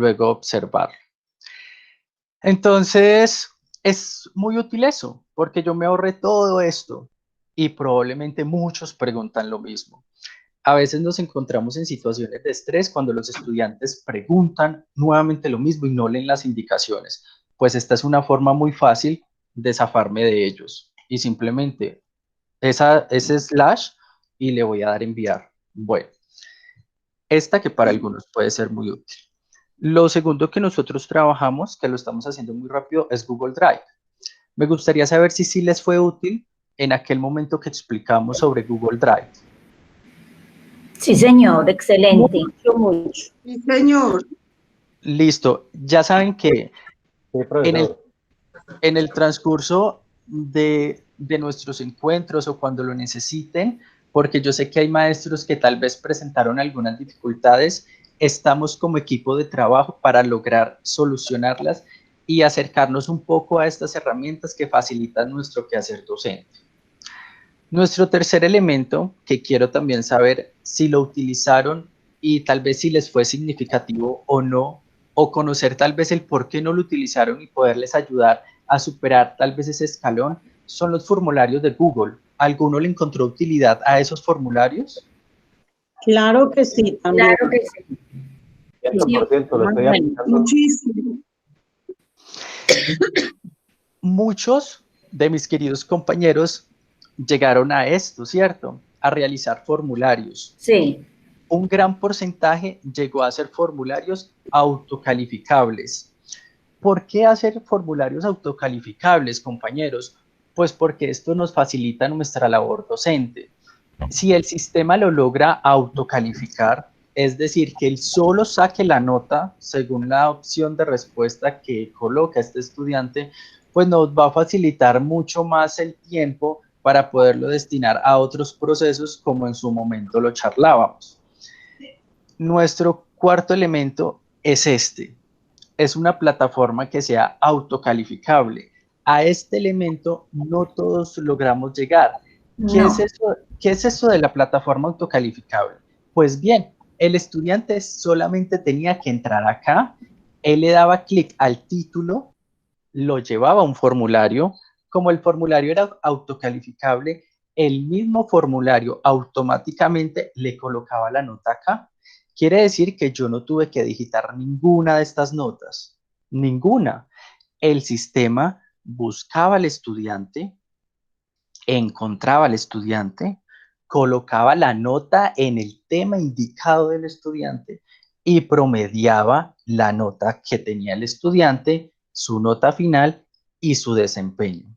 luego observarlo. Entonces, es muy útil eso, porque yo me ahorré todo esto y probablemente muchos preguntan lo mismo. A veces nos encontramos en situaciones de estrés cuando los estudiantes preguntan nuevamente lo mismo y no leen las indicaciones. Pues esta es una forma muy fácil de zafarme de ellos y simplemente ese slash y le voy a dar enviar. Bueno, esta que para algunos puede ser muy útil. Lo segundo que nosotros trabajamos, que lo estamos haciendo muy rápido, es Google Drive. Me gustaría saber si sí les fue útil en aquel momento que explicamos sobre Google Drive. Sí, señor, excelente. Mucho, mucho. Sí, señor. Listo, ya saben que en el transcurso de nuestros encuentros o cuando lo necesiten, porque yo sé que hay maestros que tal vez presentaron algunas dificultades, estamos como equipo de trabajo para lograr solucionarlas y acercarnos un poco a estas herramientas que facilitan nuestro quehacer docente. Nuestro tercer elemento, que quiero también saber si lo utilizaron y tal vez si les fue significativo o no, o conocer tal vez el por qué no lo utilizaron y poderles ayudar a superar tal vez ese escalón, son los formularios de Google. ¿Alguno le encontró utilidad a esos formularios? Claro que sí, también. Claro que sí. 100% lo estoy aplicando. Muchísimo. Muchos de mis queridos compañeros llegaron a esto, ¿cierto? A realizar formularios. Sí. Un gran porcentaje llegó a hacer formularios autocalificables. ¿Por qué hacer formularios autocalificables, compañeros? Pues porque esto nos facilita nuestra labor docente. Si el sistema lo logra autocalificar, es decir, que él solo saque la nota según la opción de respuesta que coloca este estudiante, pues nos va a facilitar mucho más el tiempo para poderlo destinar a otros procesos como en su momento lo charlábamos. Nuestro cuarto elemento es este. Es una plataforma que sea autocalificable. A este elemento no todos logramos llegar. ¿Qué es eso? ¿Qué es eso de la plataforma autocalificable? Pues bien, el estudiante solamente tenía que entrar acá, él le daba clic al título, lo llevaba a un formulario. Como el formulario era autocalificable, el mismo formulario automáticamente le colocaba la nota acá. Quiere decir que yo no tuve que digitar ninguna de estas notas, ninguna. El sistema buscaba al estudiante, encontraba al estudiante, colocaba la nota en el tema indicado del estudiante y promediaba la nota que tenía el estudiante, su nota final y su desempeño.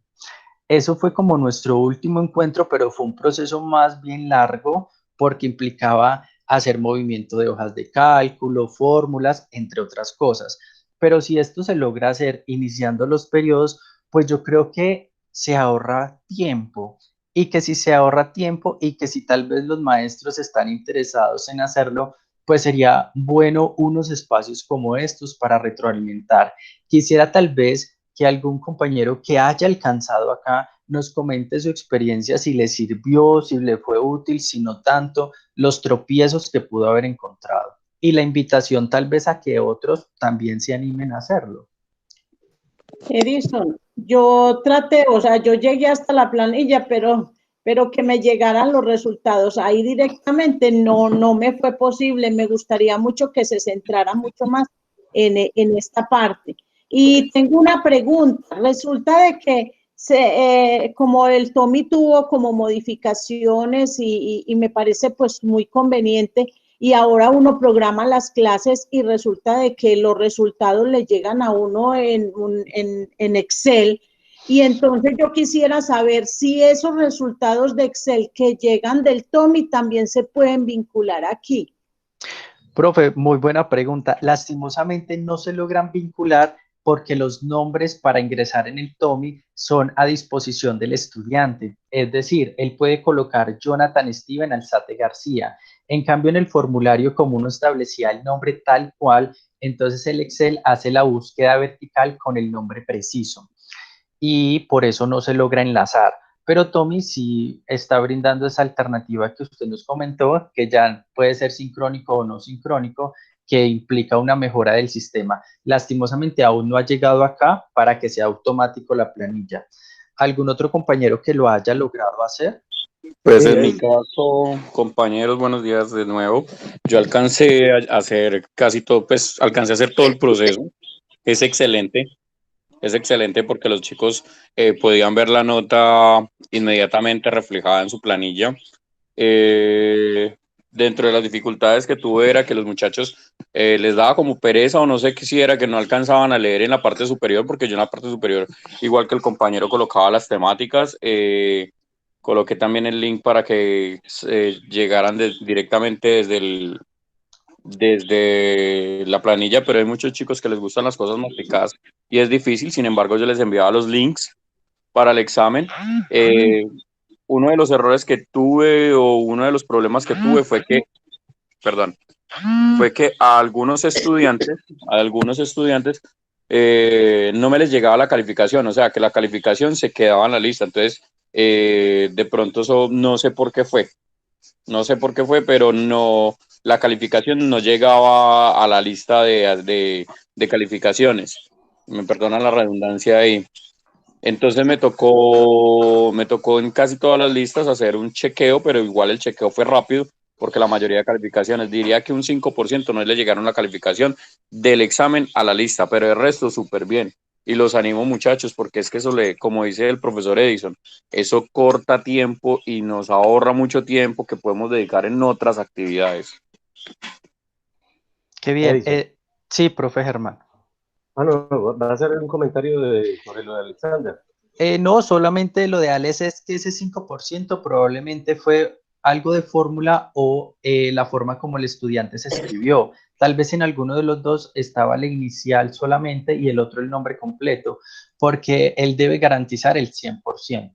Eso fue como nuestro último encuentro, pero fue un proceso más bien largo porque implicaba hacer movimiento de hojas de cálculo, fórmulas, entre otras cosas. Pero si esto se logra hacer iniciando los periodos, pues yo creo que se ahorra tiempo y que si se ahorra tiempo y que si tal vez los maestros están interesados en hacerlo, pues sería bueno unos espacios como estos para retroalimentar. Quisiera tal vez que algún compañero que haya alcanzado acá nos comente su experiencia, si le sirvió, si le fue útil, si no tanto, los tropiezos que pudo haber encontrado. Y la invitación tal vez a que otros también se animen a hacerlo. Edison, yo traté, o sea, yo llegué hasta la planilla, pero que me llegaran los resultados ahí directamente no me fue posible. Me gustaría mucho que se centrara mucho más en esta parte. Y tengo una pregunta. Resulta de que como el Tommy tuvo como modificaciones y me parece pues muy conveniente, y ahora uno programa las clases y resulta de que los resultados le llegan a uno en Excel. Y entonces yo quisiera saber si esos resultados de Excel que llegan del Tommy también se pueden vincular aquí. Profe, muy buena pregunta. Lastimosamente no se logran vincular porque los nombres para ingresar en el TOMI son a disposición del estudiante. Es decir, él puede colocar Jonathan Steven Alzate García. En cambio, en el formulario, como uno establecía el nombre tal cual, entonces el Excel hace la búsqueda vertical con el nombre preciso. Y por eso no se logra enlazar. Pero Tommy sí está brindando esa alternativa que usted nos comentó, que ya puede ser sincrónico o no sincrónico, que implica una mejora del sistema. Lastimosamente aún no ha llegado acá para que sea automático la planilla. ¿Algún otro compañero que lo haya logrado hacer? Pues Sí, en mi caso, compañeros, buenos días de nuevo. Yo alcancé a hacer casi todo, pues alcancé a hacer todo el proceso. Es excelente porque los chicos podían ver la nota inmediatamente reflejada en su planilla. Dentro de las dificultades que tuve era que los muchachos les daba como pereza o no sé qué si era que no alcanzaban a leer en la parte superior, porque yo en la parte superior, igual que el compañero, colocaba las temáticas. Coloqué también el link para que llegaran directamente desde la planilla, pero hay muchos chicos que les gustan las cosas masticadas y es difícil. Sin embargo, yo les enviaba los links para el examen. Uno de los errores que tuve o uno de los problemas que tuve fue que a algunos estudiantes no me les llegaba la calificación, o sea, que la calificación se quedaba en la lista. Entonces, de pronto eso no sé por qué fue, pero no, la calificación no llegaba a la lista de calificaciones. Me perdonan la redundancia ahí. Entonces me tocó en casi todas las listas hacer un chequeo, pero igual el chequeo fue rápido porque la mayoría de calificaciones, diría que un 5% no le llegaron la calificación del examen a la lista, pero el resto súper bien. Y los animo muchachos porque es que eso como dice el profesor Edison, eso corta tiempo y nos ahorra mucho tiempo que podemos dedicar en otras actividades. Qué bien. Edison. Sí, profe Germán. No, va a hacer un comentario sobre lo de Alexander. No, solamente lo de Alex es que ese 5% probablemente fue algo de fórmula o la forma como el estudiante se escribió. Tal vez en alguno de los dos estaba la inicial solamente y el otro el nombre completo, porque él debe garantizar el 100%.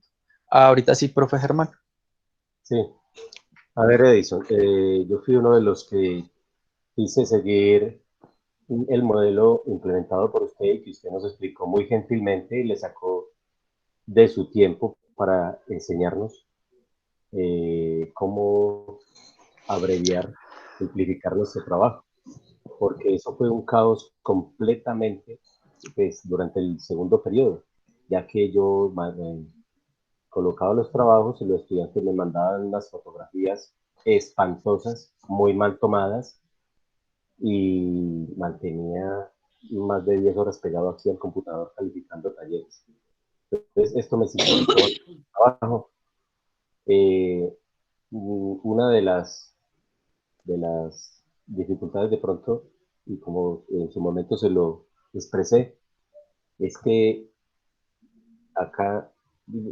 Ahorita sí, profe Germán. Sí. A ver, Edison, yo fui uno de los que quise seguir el modelo implementado por usted y que usted nos explicó muy gentilmente y le sacó de su tiempo para enseñarnos cómo abreviar, simplificar nuestro trabajo, porque eso fue un caos completamente pues, durante el segundo periodo, ya que yo colocaba los trabajos y los estudiantes me mandaban unas fotografías espantosas, muy mal tomadas, y mantenía más de 10 horas pegado aquí al computador calificando talleres. Entonces, esto me simplificó el trabajo. Una de las dificultades de pronto, y como en su momento se lo expresé, es que acá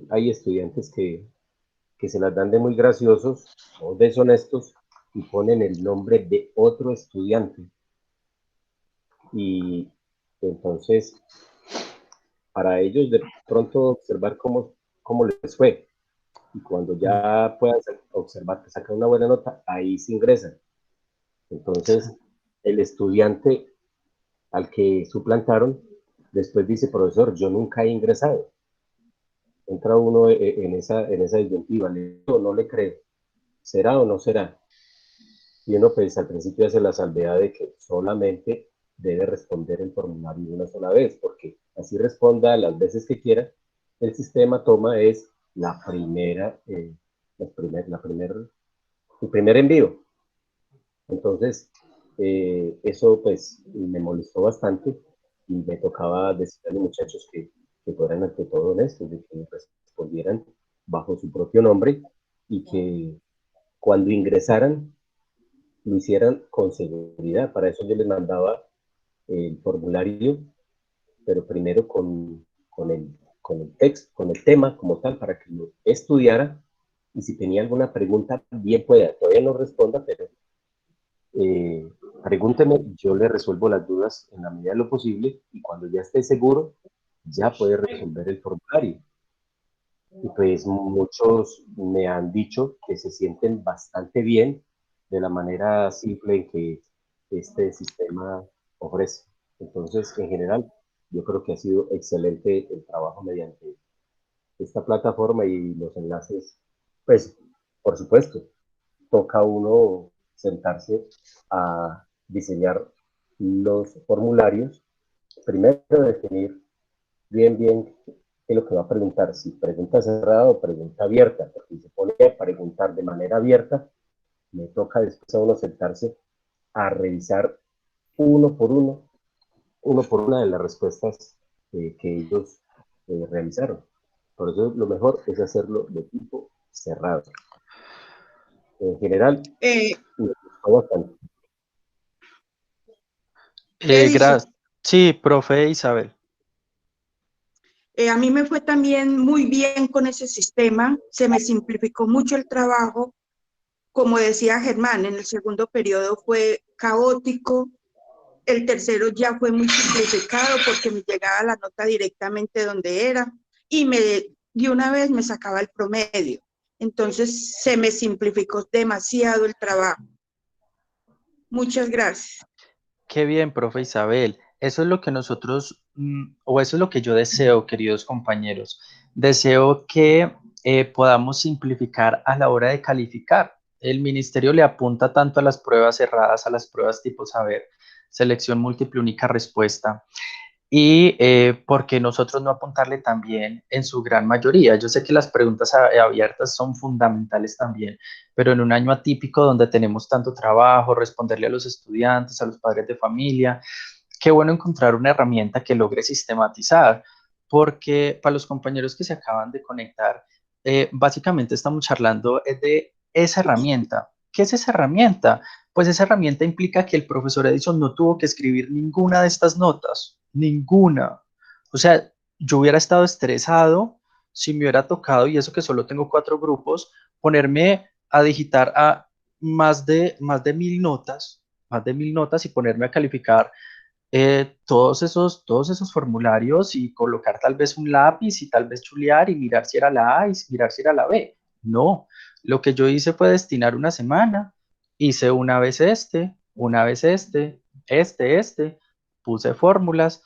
hay estudiantes que se las dan de muy graciosos o deshonestos y ponen el nombre de otro estudiante. Y entonces, para ellos de pronto observar cómo les fue. Y cuando ya puedan observar que sacan una buena nota, ahí se ingresan. Entonces, el estudiante al que suplantaron, después dice, profesor, yo nunca he ingresado. Entra uno en esa disyuntiva, ¿le creo o no le creo? ¿Será o no será? Y uno pues al principio hace la salvedad de que solamente debe responder el formulario una sola vez, porque así responda las veces que quiera, el sistema toma es la primera, el primer envío. Entonces, eso pues me molestó bastante y me tocaba decir a los muchachos que fueran ante todo honestos, de que respondieran bajo su propio nombre y que cuando ingresaran lo hicieran con seguridad. Para eso yo les mandaba el formulario, pero primero con el texto, con el tema como tal, para que lo estudiara y si tenía alguna pregunta, bien pueda. Todavía no responda, pero pregúnteme, yo le resuelvo las dudas en la medida de lo posible y cuando ya esté seguro, ya puede resolver el formulario. Y pues muchos me han dicho que se sienten bastante bien de la manera simple en que este sistema ofrece. Entonces, en general, yo creo que ha sido excelente el trabajo mediante esta plataforma y los enlaces. Pues, por supuesto, toca uno sentarse a diseñar los formularios, primero definir bien qué es lo que va a preguntar, si pregunta cerrada o pregunta abierta, porque si se pone a preguntar de manera abierta, me toca después a uno sentarse a revisar uno por una de las respuestas que ellos realizaron. Por eso lo mejor es hacerlo de tipo cerrado. En general, me gustó bastante. Gracias. Sí, profe Isabel. A mí me fue también muy bien con ese sistema, se me simplificó mucho el trabajo. Como decía Germán, en el segundo periodo fue caótico, el tercero ya fue muy simplificado porque me llegaba la nota directamente donde era y de una vez me sacaba el promedio. Entonces se me simplificó demasiado el trabajo. Muchas gracias. Qué bien, profe Isabel. Eso es lo que nosotros, o eso es lo que yo deseo, queridos compañeros. Deseo que podamos simplificar a la hora de calificar. El ministerio le apunta tanto a las pruebas cerradas, a las pruebas tipo saber, selección múltiple, única respuesta. Y por qué nosotros no apuntarle también en su gran mayoría. Yo sé que las preguntas abiertas son fundamentales también, pero en un año atípico donde tenemos tanto trabajo, responderle a los estudiantes, a los padres de familia, qué bueno encontrar una herramienta que logre sistematizar, porque para los compañeros que se acaban de conectar, básicamente estamos charlando de esa herramienta. ¿Qué es esa herramienta? Pues esa herramienta implica que el profesor Edison no tuvo que escribir ninguna de estas notas, ninguna. O sea, yo hubiera estado estresado si me hubiera tocado, y eso que solo tengo 4 grupos, ponerme a digitar a más de 1000 notas y ponerme a calificar todos esos formularios y colocar tal vez un lápiz y tal vez chulear y mirar si era la A y mirar si era la B. No, lo que yo hice fue destinar una semana, hice una vez una vez puse fórmulas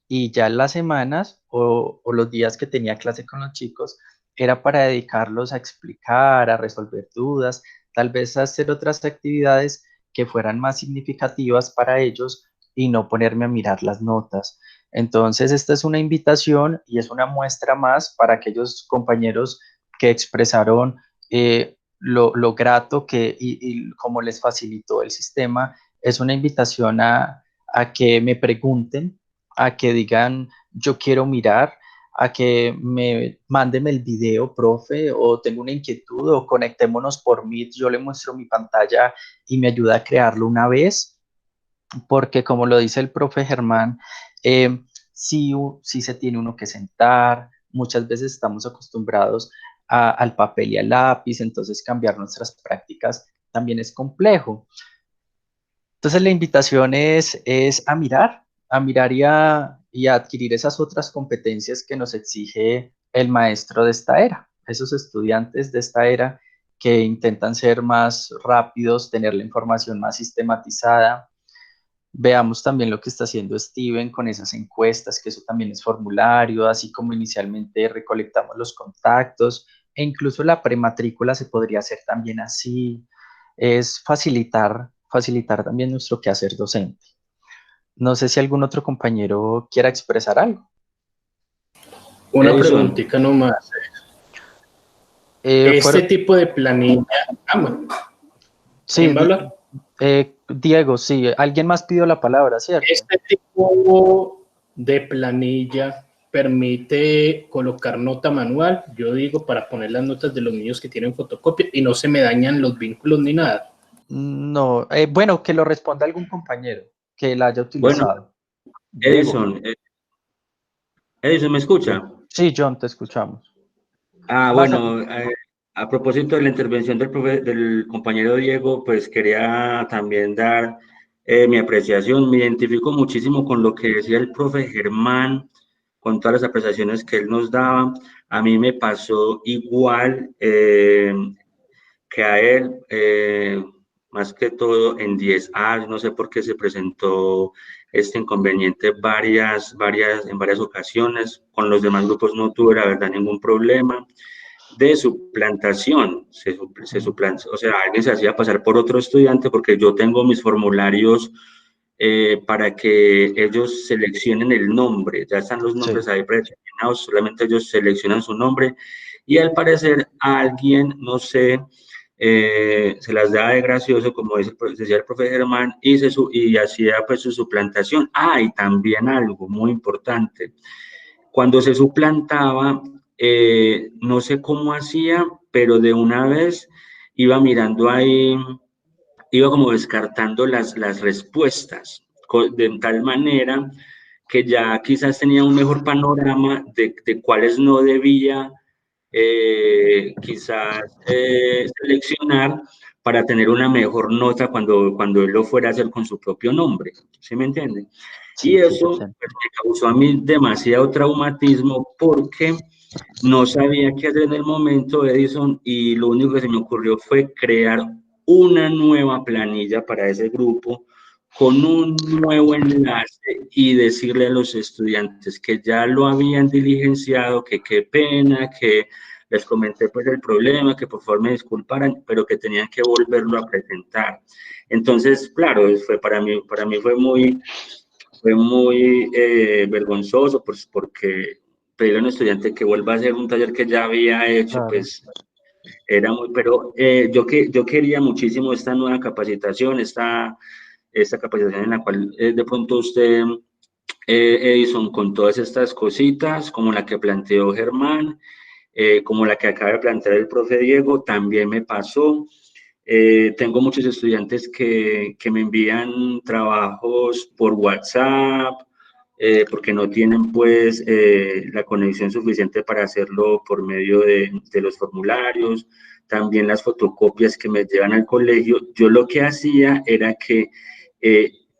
y ya las semanas o los días que tenía clase con los chicos era para dedicarlos a explicar, a resolver dudas, tal vez a hacer otras actividades que fueran más significativas para ellos y no ponerme a mirar las notas. Entonces, esta es una invitación y es una muestra más para aquellos compañeros que expresaron lo grato y cómo les facilitó el sistema. Es una invitación a que me pregunten, a que digan, yo quiero mirar, a que me manden el video, profe, o tengo una inquietud, o conectémonos por Meet, yo le muestro mi pantalla y me ayuda a crearlo una vez, porque como lo dice el profe Germán, sí, sí se tiene uno que sentar, muchas veces estamos acostumbrados al papel y al lápiz, entonces cambiar nuestras prácticas también es complejo. Entonces la invitación es a mirar y a adquirir esas otras competencias que nos exige el maestro de esta era, esos estudiantes de esta era que intentan ser más rápidos, tener la información más sistematizada. Veamos también lo que está haciendo Steven con esas encuestas, que eso también es formulario, así como inicialmente recolectamos los contactos, e incluso la prematrícula se podría hacer también así. Es facilitar también nuestro quehacer docente. No sé si algún otro compañero quiera expresar algo. Una preguntita nomás. Este tipo de planilla. Sí, Diego, sí, alguien más pidió la palabra, ¿cierto? Este tipo de planilla permite colocar nota manual, yo digo, para poner las notas de los niños que tienen fotocopia y no se me dañan los vínculos ni nada. No, bueno, que lo responda algún compañero que la haya utilizado. Bueno, Edison, ¿me escucha? Sí, John, te escuchamos. Bueno, a propósito de la intervención del compañero Diego, pues quería también dar mi apreciación. Me identifico muchísimo con lo que decía el profe Germán, con todas las apreciaciones que él nos daba. A mí me pasó igual que a él, más que todo en 10A, no sé por qué se presentó este inconveniente en varias ocasiones. Con los demás grupos no tuve, la verdad, ningún problema. De suplantación, o sea, alguien se hacía pasar por otro estudiante porque yo tengo mis formularios para que ellos seleccionen el nombre. Ya están los nombres Sí. ahí predeterminados, solamente ellos seleccionan su nombre y al parecer a alguien, no sé, se las da de gracioso, como decía el profe Germán, y hacía pues su suplantación. Ah, y también algo muy importante, cuando se suplantaba, no sé cómo hacía, pero de una vez iba mirando ahí, iba como descartando las respuestas, de tal manera que ya quizás tenía un mejor panorama de cuáles no debía quizás seleccionar para tener una mejor nota cuando él lo fuera a hacer con su propio nombre, ¿sí me entiende? Y Sí, eso 100%. pues, me causó a mí demasiado traumatismo porque no sabía qué hacer en el momento, Edison, y lo único que se me ocurrió fue crear una nueva planilla para ese grupo con un nuevo enlace y decirle a los estudiantes que ya lo habían diligenciado, que qué pena, que les comenté pues el problema, que por favor me disculparan, pero que tenían que volverlo a presentar. Entonces, claro, para mí fue muy vergonzoso, pues porque pedirle a un estudiante que vuelva a hacer un taller que ya había hecho, Claro. pues era muy, pero yo quería muchísimo esta nueva capacitación, esta capacitación en la cual de pronto usted, Edison, con todas estas cositas, como la que planteó Germán, como la que acaba de plantear el profe Diego, también me pasó. Tengo muchos estudiantes que me envían trabajos por WhatsApp, porque no tienen pues la conexión suficiente para hacerlo por medio de los formularios, también las fotocopias que me llevan al colegio. Yo lo que hacía era que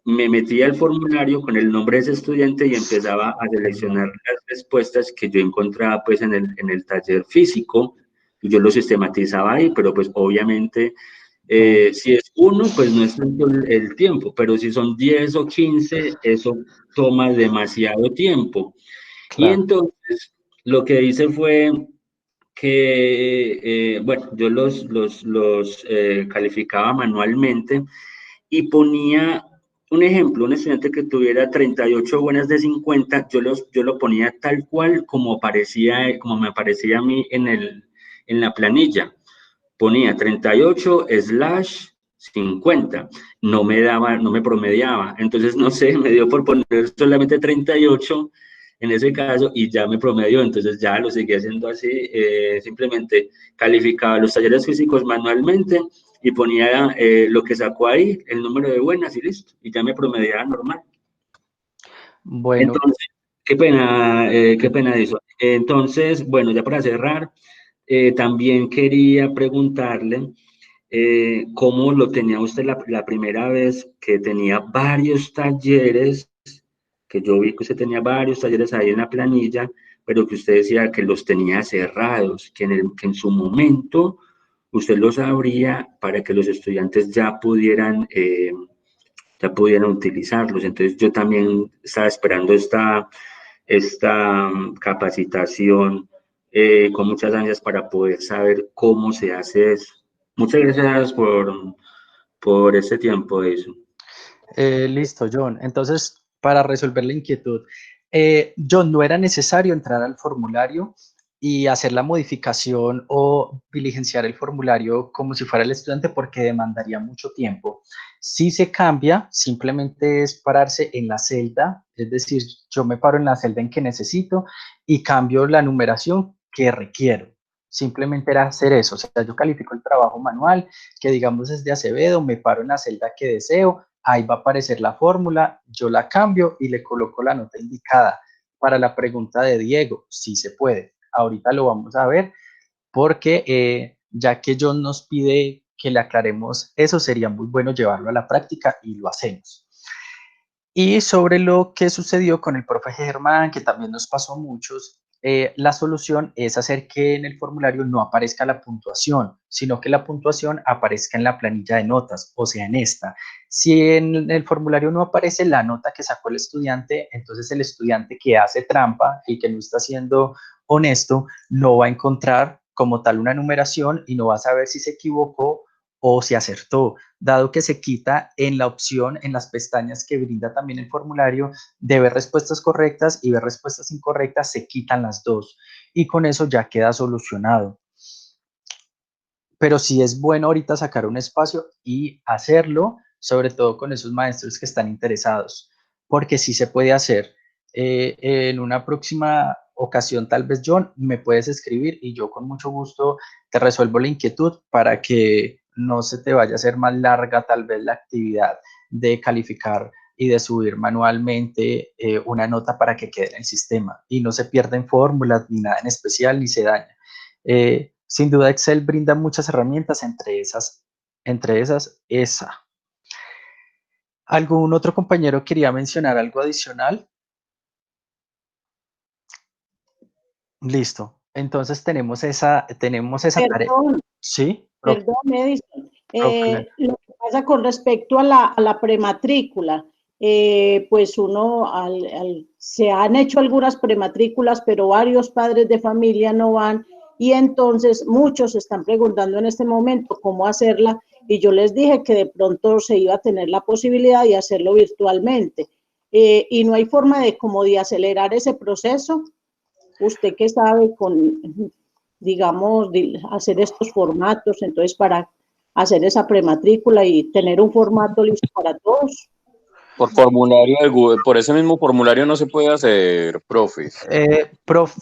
me metía al formulario con el nombre de ese estudiante y empezaba a seleccionar las respuestas que yo encontraba pues en el taller físico, y yo lo sistematizaba ahí, pero pues obviamente si es uno, pues no es tanto el tiempo, pero si son 10 o 15, eso toma demasiado tiempo. Y Claro. entonces lo que hice fue que, bueno, yo los calificaba manualmente y ponía un ejemplo, un estudiante que tuviera 38 buenas de 50, yo lo ponía tal cual como me aparecía a mí en la planilla. Ponía 38/50, no me promediaba, entonces no sé, me dio por poner solamente 38 en ese caso y ya me promedió, entonces ya lo seguí haciendo así, simplemente calificaba los talleres físicos manualmente y ponía lo que sacó ahí, el número de buenas y listo, y ya me promediaba normal. Bueno, Entonces, qué pena eso. Entonces, bueno, ya para cerrar, también quería preguntarle cómo lo tenía usted la primera vez que tenía varios talleres, que yo vi que usted tenía varios talleres ahí en la planilla, pero que usted decía que los tenía cerrados, que en su momento usted los abría para que los estudiantes ya pudieran utilizarlos. Entonces yo también estaba esperando esta capacitación con muchas ansias para poder saber cómo se hace eso. Muchas gracias por este tiempo, eso. Listo, John. Entonces, para resolver la inquietud, John, no era necesario entrar al formulario y hacer la modificación o diligenciar el formulario como si fuera el estudiante porque demandaría mucho tiempo. Si se cambia, simplemente es pararse en la celda, es decir, yo me paro en la celda en que necesito y cambio la numeración que requiero. Simplemente era hacer eso, o sea, yo califico el trabajo manual, que digamos es de Acevedo, me paro en la celda que deseo, ahí va a aparecer la fórmula, yo la cambio y le coloco la nota indicada. Para la pregunta de Diego, sí se puede. Ahorita lo vamos a ver porque ya que John nos pide que le aclaremos eso, sería muy bueno llevarlo a la práctica y lo hacemos. Y sobre lo que sucedió con el profe Germán, que también nos pasó a muchos, la solución es hacer que en el formulario no aparezca la puntuación, sino que la puntuación aparezca en la planilla de notas, o sea, en esta. Si en el formulario no aparece la nota que sacó el estudiante, entonces el estudiante que hace trampa y que no está siendo honesto, no va a encontrar como tal una numeración y no va a saber si se equivocó o si acertó, dado que se quita en la opción, en las pestañas que brinda también el formulario de ver respuestas correctas y ver respuestas incorrectas, se quitan las dos y con eso ya queda solucionado. Pero sí es bueno ahorita sacar un espacio y hacerlo, sobre todo con esos maestros que están interesados, porque sí se puede hacer. En una próxima ocasión, tal vez, John, me puedes escribir y yo con mucho gusto te resuelvo la inquietud para que no se te vaya a hacer más larga tal vez la actividad de calificar y de subir manualmente una nota para que quede en el sistema y no se pierden fórmulas ni nada en especial ni se daña. Sin duda Excel brinda muchas herramientas, entre esas esa. ¿Algún otro compañero quería mencionar algo adicional? Listo. Entonces tenemos esa tarea. Perdón, ¿Sí? perdón, Edison. Profe. Lo que pasa con respecto a la prematrícula, pues se han hecho algunas prematrículas, pero varios padres de familia no van y entonces muchos están preguntando en este momento cómo hacerla y yo les dije que de pronto se iba a tener la posibilidad de hacerlo virtualmente y no hay forma de acelerar ese proceso. Usted que sabe digamos, hacer estos formatos, entonces para hacer esa prematrícula y tener un formato listo para todos. Por formulario de Google, por ese mismo formulario no se puede hacer, profe.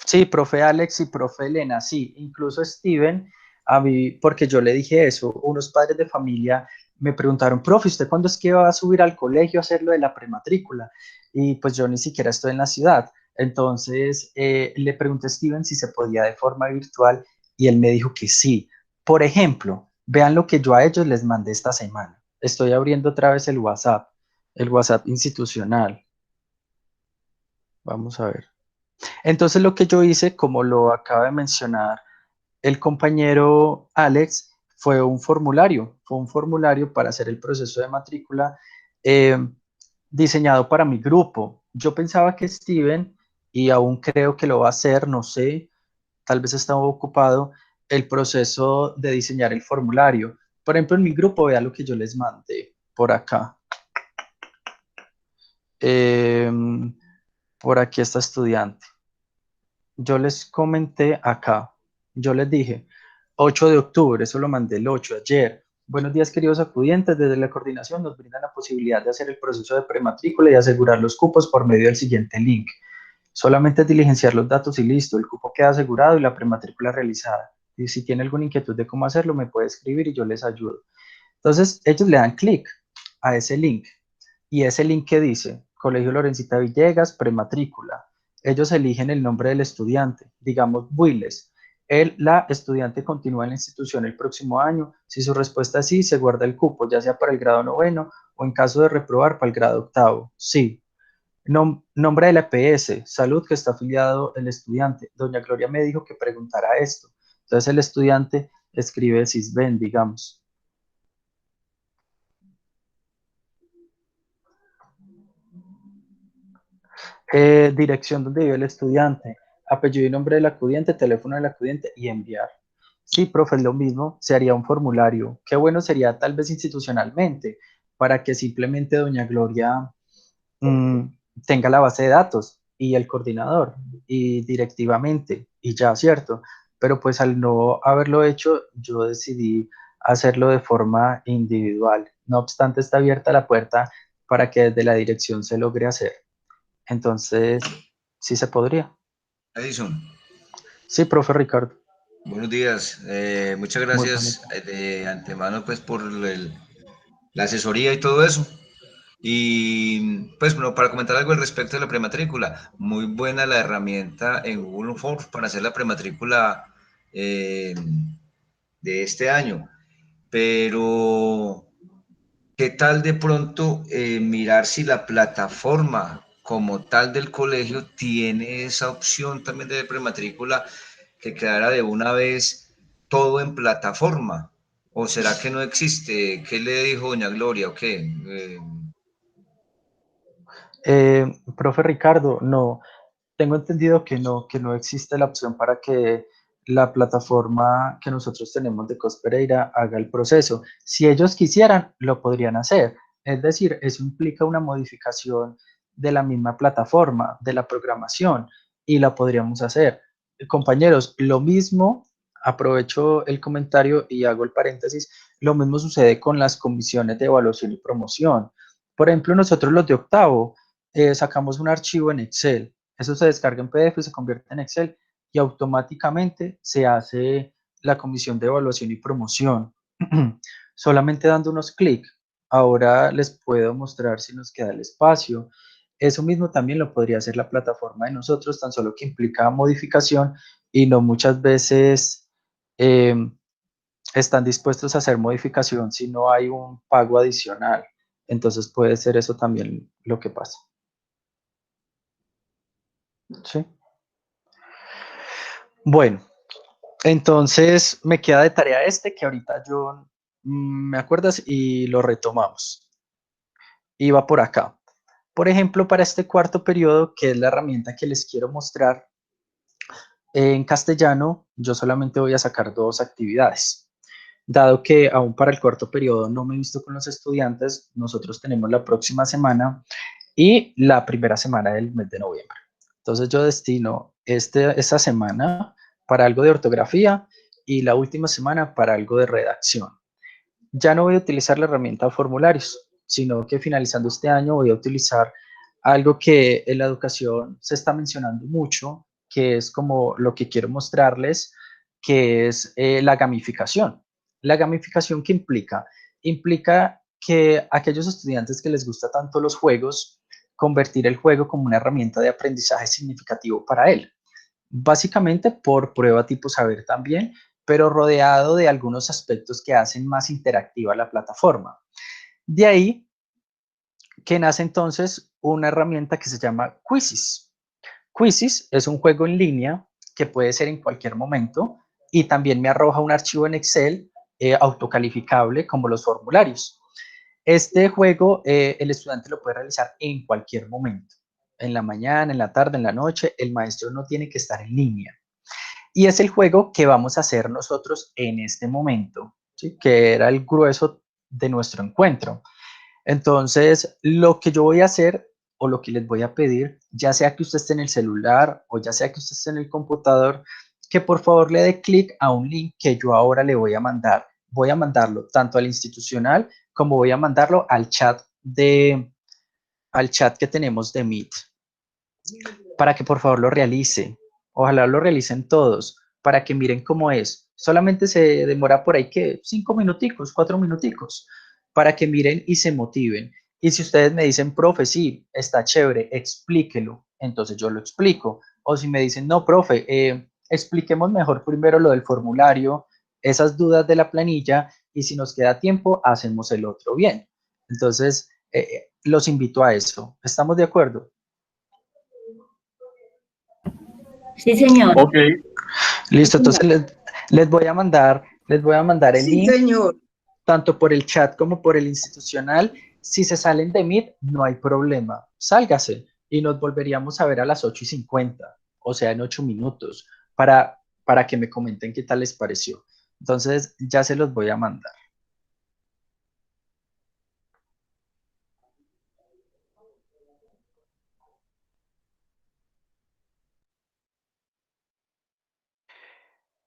Sí, profe Alex y profe Elena, sí, incluso Steven, a mí, porque yo le dije eso, unos padres de familia me preguntaron, profe, ¿usted cuándo es que va a subir al colegio a hacer lo de la prematrícula? Y pues yo ni siquiera estoy en la ciudad. Entonces le pregunté a Steven si se podía de forma virtual y él me dijo que sí. Por ejemplo, vean lo que yo a ellos les mandé esta semana. Estoy abriendo otra vez el WhatsApp institucional. Vamos a ver. Entonces lo que yo hice, como lo acaba de mencionar el compañero Alex, fue un formulario para hacer el proceso de matrícula eh, diseñado para mi grupo. Yo pensaba que Steven, y aún creo que lo va a hacer, no sé, tal vez estaba ocupado, el proceso de diseñar el formulario. Por ejemplo, en mi grupo, vea lo que yo les mandé por acá. Por aquí está estudiante. Yo les comenté acá, yo les dije, 8 de octubre, eso lo mandé el 8 ayer. Buenos días, queridos acudientes. Desde la coordinación nos brindan la posibilidad de hacer el proceso de prematrícula y asegurar los cupos por medio del siguiente link. Solamente es diligenciar los datos y listo, el cupo queda asegurado y la prematrícula realizada. Y si tiene alguna inquietud de cómo hacerlo, me puede escribir y yo les ayudo. Entonces, ellos le dan clic a ese link y ese link que dice Colegio Lorencita Villegas, prematrícula. Ellos eligen el nombre del estudiante, digamos Builes. La estudiante continúa en la institución el próximo año. Si su respuesta es sí, se guarda el cupo, ya sea para el grado 9 o en caso de reprobar para el grado 8. Sí. Nombre de la EPS, salud que está afiliado el estudiante. Doña Gloria me dijo que preguntara esto. Entonces el estudiante escribe Sisben, digamos. Dirección donde vive el estudiante, apellido y nombre del acudiente, teléfono del acudiente y enviar. Sí, profe, es lo mismo, se haría un formulario. Qué bueno sería tal vez institucionalmente, para que simplemente doña Gloria tenga la base de datos y el coordinador y directivamente y ya, ¿cierto? Pero pues al no haberlo hecho, yo decidí hacerlo de forma individual. No obstante, está abierta la puerta para que desde la dirección se logre hacer. Entonces, sí se podría. Edison. Sí, profe Ricardo. Buenos días. Muchas Muy gracias bonito. de antemano pues por la asesoría y todo eso. Y pues bueno, para comentar algo al respecto de la prematrícula, muy buena la herramienta en Google Forms para hacer la prematrícula de este año. Pero, ¿qué tal de pronto mirar si la plataforma como tal del colegio tiene esa opción también de prematrícula que quedara de una vez todo en plataforma? ¿O será que no existe? ¿Qué le dijo doña Gloria o qué? Profe Ricardo, no, tengo entendido que no existe la opción para que la plataforma que nosotros tenemos de Cos Pereira haga el proceso. Si ellos quisieran, lo podrían hacer. Es decir, eso implica una modificación de la misma plataforma, de la programación, y la podríamos hacer. Compañeros, lo mismo, aprovecho el comentario y hago el paréntesis, lo mismo sucede con las comisiones de evaluación y promoción. Por ejemplo, nosotros los de octavo sacamos un archivo en Excel, eso se descarga en PDF y se convierte en Excel y automáticamente se hace la comisión de evaluación y promoción. Solamente dando unos clics. Ahora les puedo mostrar si nos queda el espacio. Eso mismo también lo podría hacer la plataforma de nosotros, tan solo que implica modificación y no muchas veces eh, están dispuestos a hacer modificación si no hay un pago adicional. Entonces puede ser eso también lo que pasa. ¿Sí? Bueno, entonces me queda de tarea este que ahorita yo me acuerdas y lo retomamos. Y va por acá. Por ejemplo, para este cuarto periodo, que es la herramienta que les quiero mostrar, en castellano yo solamente voy a sacar 2 actividades. Dado que aún para el cuarto periodo no me he visto con los estudiantes, nosotros tenemos la próxima semana y la primera semana del mes de noviembre. Entonces yo destino esta semana para algo de ortografía y la última semana para algo de redacción. Ya no voy a utilizar la herramienta formularios, sino que finalizando este año voy a utilizar algo que en la educación se está mencionando mucho, que es como lo que quiero mostrarles, que es la gamificación. La gamificación, ¿qué implica? Implica que aquellos estudiantes que les gusta tanto los juegos, convertir el juego como una herramienta de aprendizaje significativo para él. Básicamente por prueba tipo saber también, pero rodeado de algunos aspectos que hacen más interactiva la plataforma. De ahí que nace entonces una herramienta que se llama Quizzes. Quizzes es un juego en línea que puede ser en cualquier momento y también me arroja un archivo en Excel autocalificable como los formularios. Este juego el estudiante lo puede realizar en cualquier momento, en la mañana, en la tarde, en la noche, el maestro no tiene que estar en línea. Y es el juego que vamos a hacer nosotros en este momento, ¿sí? Que era el grueso de nuestro encuentro. Entonces, lo que yo voy a hacer o lo que les voy a pedir, ya sea que usted esté en el celular o ya sea que usted esté en el computador, que por favor le dé clic a un link que yo ahora le voy a mandar. Voy a mandarlo tanto al institucional como voy a mandarlo al chat que tenemos de Meet, para que por favor lo realice. Ojalá lo realicen todos, para que miren cómo es. Solamente se demora por ahí que 5 minuticos, 4 minuticos, para que miren y se motiven. Y si ustedes me dicen, profe, sí, está chévere, explíquelo, entonces yo lo explico. O si me dicen, no, profe, expliquemos mejor primero lo del formulario, esas dudas de la planilla, y si nos queda tiempo, hacemos el otro bien. Entonces, los invito a eso. ¿Estamos de acuerdo? Sí, señor. Ok, Listo, entonces les voy a mandar el Sí, link señor. tanto por el chat como por el institucional. Si se salen de Meet, no hay problema. Sálgase y nos volveríamos a ver a las 8:50, o sea, en 8 minutos, para que me comenten qué tal les pareció. Entonces, ya se los voy a mandar.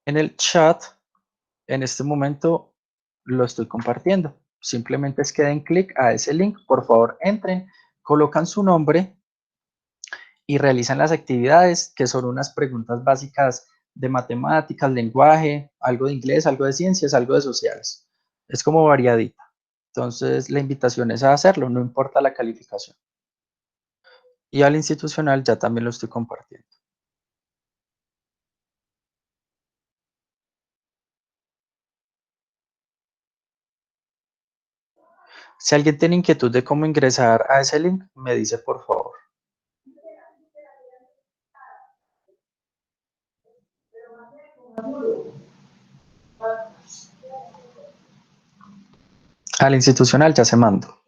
En el chat, en este momento, lo estoy compartiendo. Simplemente es que den clic a ese link, por favor, entren, colocan su nombre y realizan las actividades, que son unas preguntas básicas de matemáticas, lenguaje, algo de inglés, algo de ciencias, algo de sociales. Es como variadita. Entonces, la invitación es a hacerlo, no importa la calificación. Y al institucional ya también lo estoy compartiendo. Si alguien tiene inquietud de cómo ingresar a ese link, me dice por favor. Al institucional ya se mandó.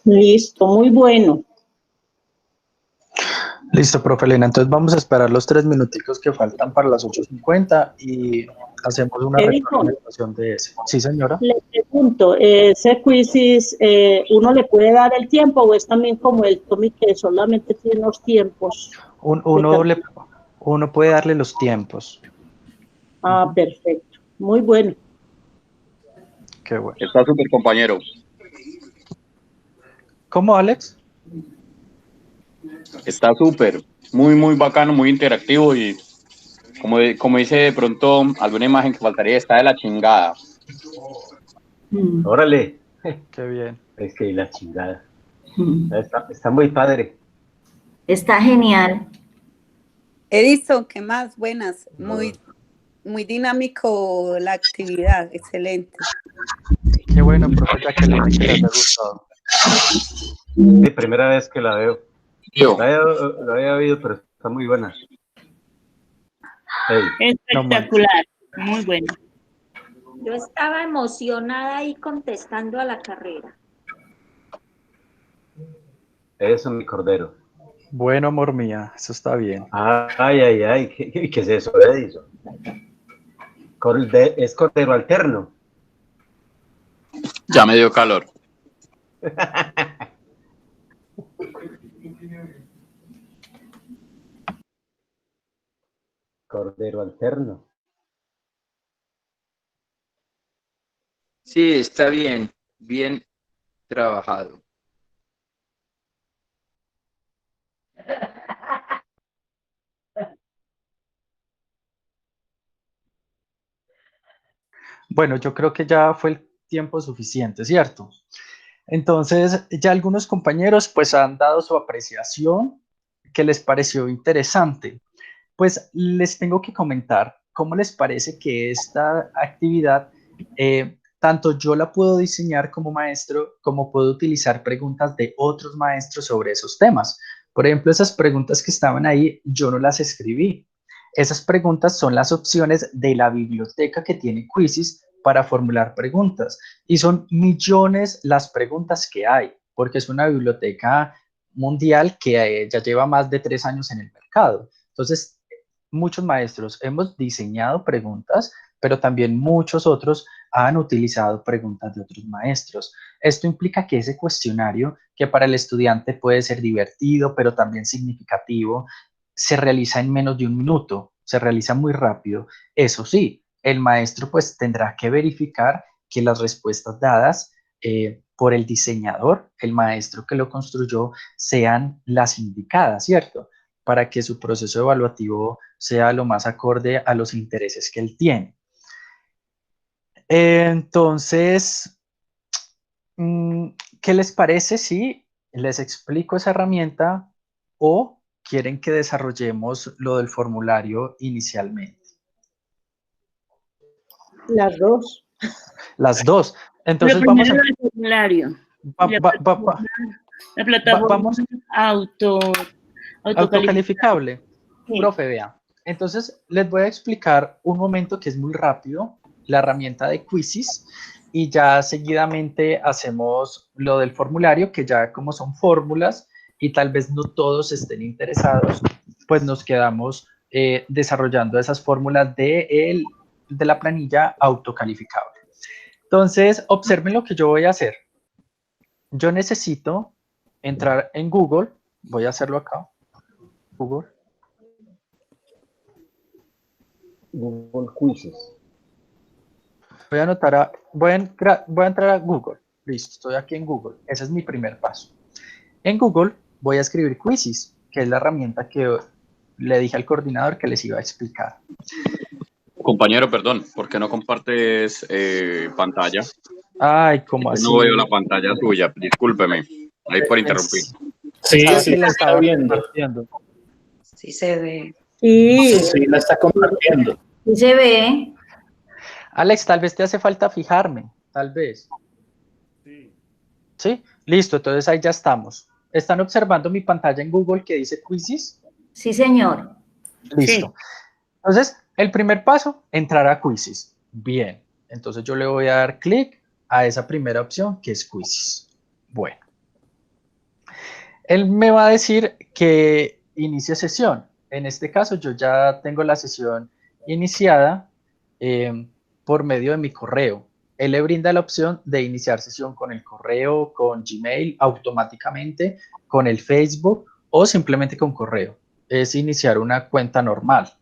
Listo, muy bueno. Listo, profe Elena. Entonces vamos a esperar los 3 minuticos que faltan para las 8:50 y hacemos una Edison, retroalimentación de ese. Sí, señora. le pregunto, ¿ese quizzes uno le puede dar el tiempo o es también como el TOMI que solamente tiene los tiempos? Uno puede darle los tiempos. Ah, perfecto. Muy bueno. Qué bueno. Está súper, compañero. ¿Cómo, Alex? Está súper, muy, muy bacano, muy interactivo y como dice de pronto alguna imagen que faltaría, está de la chingada. Órale. Qué bien. Es que la chingada. Está muy padre. Está genial. Edison, ¿qué más? Buenas, muy dinámico la actividad, excelente. Qué bueno, profe Jacqueline, que les haya gustado. Es primera vez que la veo. Yo. La había oído, pero está muy buena. Hey. Espectacular, muy bueno. Yo estaba emocionada ahí contestando a la carrera. Eso, mi cordero. Bueno, amor mía, eso está bien. Ay, ay, ay. ¿Qué es eso, Edison? Es cordero alterno. Ya me dio calor. Cordero alterno. Sí, está bien, bien trabajado. Bueno, yo creo que ya fue el tiempo suficiente, ¿cierto? Entonces, ya algunos compañeros pues han dado su apreciación, que les pareció interesante. Pues les tengo que comentar cómo les parece que esta actividad, tanto yo la puedo diseñar como maestro, como puedo utilizar preguntas de otros maestros sobre esos temas. Por ejemplo, esas preguntas que estaban ahí, yo no las escribí. Esas preguntas son las opciones de la biblioteca que tiene Quizzes para formular preguntas. Y son millones las preguntas que hay, porque es una biblioteca mundial que ya lleva más de 3 años en el mercado. Entonces, muchos maestros hemos diseñado preguntas, pero también muchos otros han utilizado preguntas de otros maestros. Esto implica que ese cuestionario, que para el estudiante puede ser divertido, pero también significativo, se realiza en menos de 1 minuto, se realiza muy rápido. Eso sí, el maestro pues tendrá que verificar que las respuestas dadas por el diseñador, el maestro que lo construyó, sean las indicadas, ¿cierto? Para que su proceso evaluativo sea lo más acorde a los intereses que él tiene. Entonces, ¿qué les parece si les explico esa herramienta o quieren que desarrollemos lo del formulario inicialmente? Las dos. Las dos. Entonces Pero vamos a... primero el formulario. La plataforma vamos autocalificable. Sí. Profe, vea. Entonces les voy a explicar un momento que es muy rápido, la herramienta de Quizzes, y ya seguidamente hacemos lo del formulario, que ya como son fórmulas y tal vez no todos estén interesados, pues nos quedamos desarrollando esas fórmulas de la planilla autocalificable. Entonces, observen lo que yo voy a hacer. Yo necesito entrar en Google, voy a hacerlo acá, Google Quizzes. Voy a entrar a Google. Listo, estoy aquí en Google. Ese es mi primer paso. En Google voy a escribir Quizzes, que es la herramienta que le dije al coordinador que les iba a explicar. Compañero, perdón, ¿por qué no compartes pantalla? Ay, ¿cómo así? No veo la pantalla tuya, discúlpeme. Ahí por interrumpir. Sí, sí, la estaba viendo. Sí se ve. Sí, la está compartiendo. Sí se ve. Alex, tal vez te hace falta fijarme, tal vez. ¿Sí? Listo, entonces ahí ya estamos. ¿Están observando mi pantalla en Google que dice Quizzes? Sí, señor. Listo. Sí. Entonces, el primer paso, entrar a Quizzes. Bien, entonces yo le voy a dar clic a esa primera opción que es Quizzes. Bueno, Él me va a decir que inicie sesión. En este caso, yo ya tengo la sesión iniciada por medio de mi correo. Él le brinda la opción de iniciar sesión con el correo, con Gmail, automáticamente, con el Facebook o simplemente con correo. Es iniciar una cuenta normal.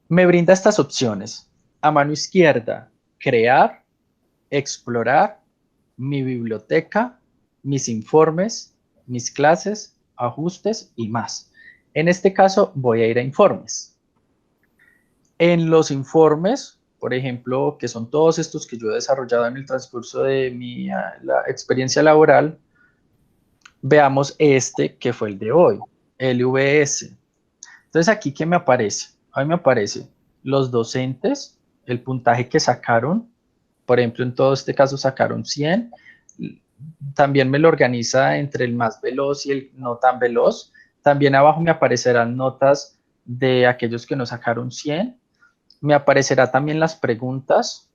Me brinda estas opciones. A mano izquierda, crear, explorar, mi biblioteca, mis informes, mis clases, ajustes y más. En este caso voy a ir a informes. En los informes, por ejemplo, que son todos estos que yo he desarrollado en el transcurso de mi la experiencia laboral, veamos este que fue el de hoy, LVS. Entonces aquí, ¿qué me aparece? A mí me aparece los docentes, el puntaje que sacaron, por ejemplo, en todo este caso sacaron 100, también me lo organiza entre el más veloz y el no tan veloz. También abajo me aparecerán notas de aquellos que no sacaron 100. Me aparecerá también las preguntas.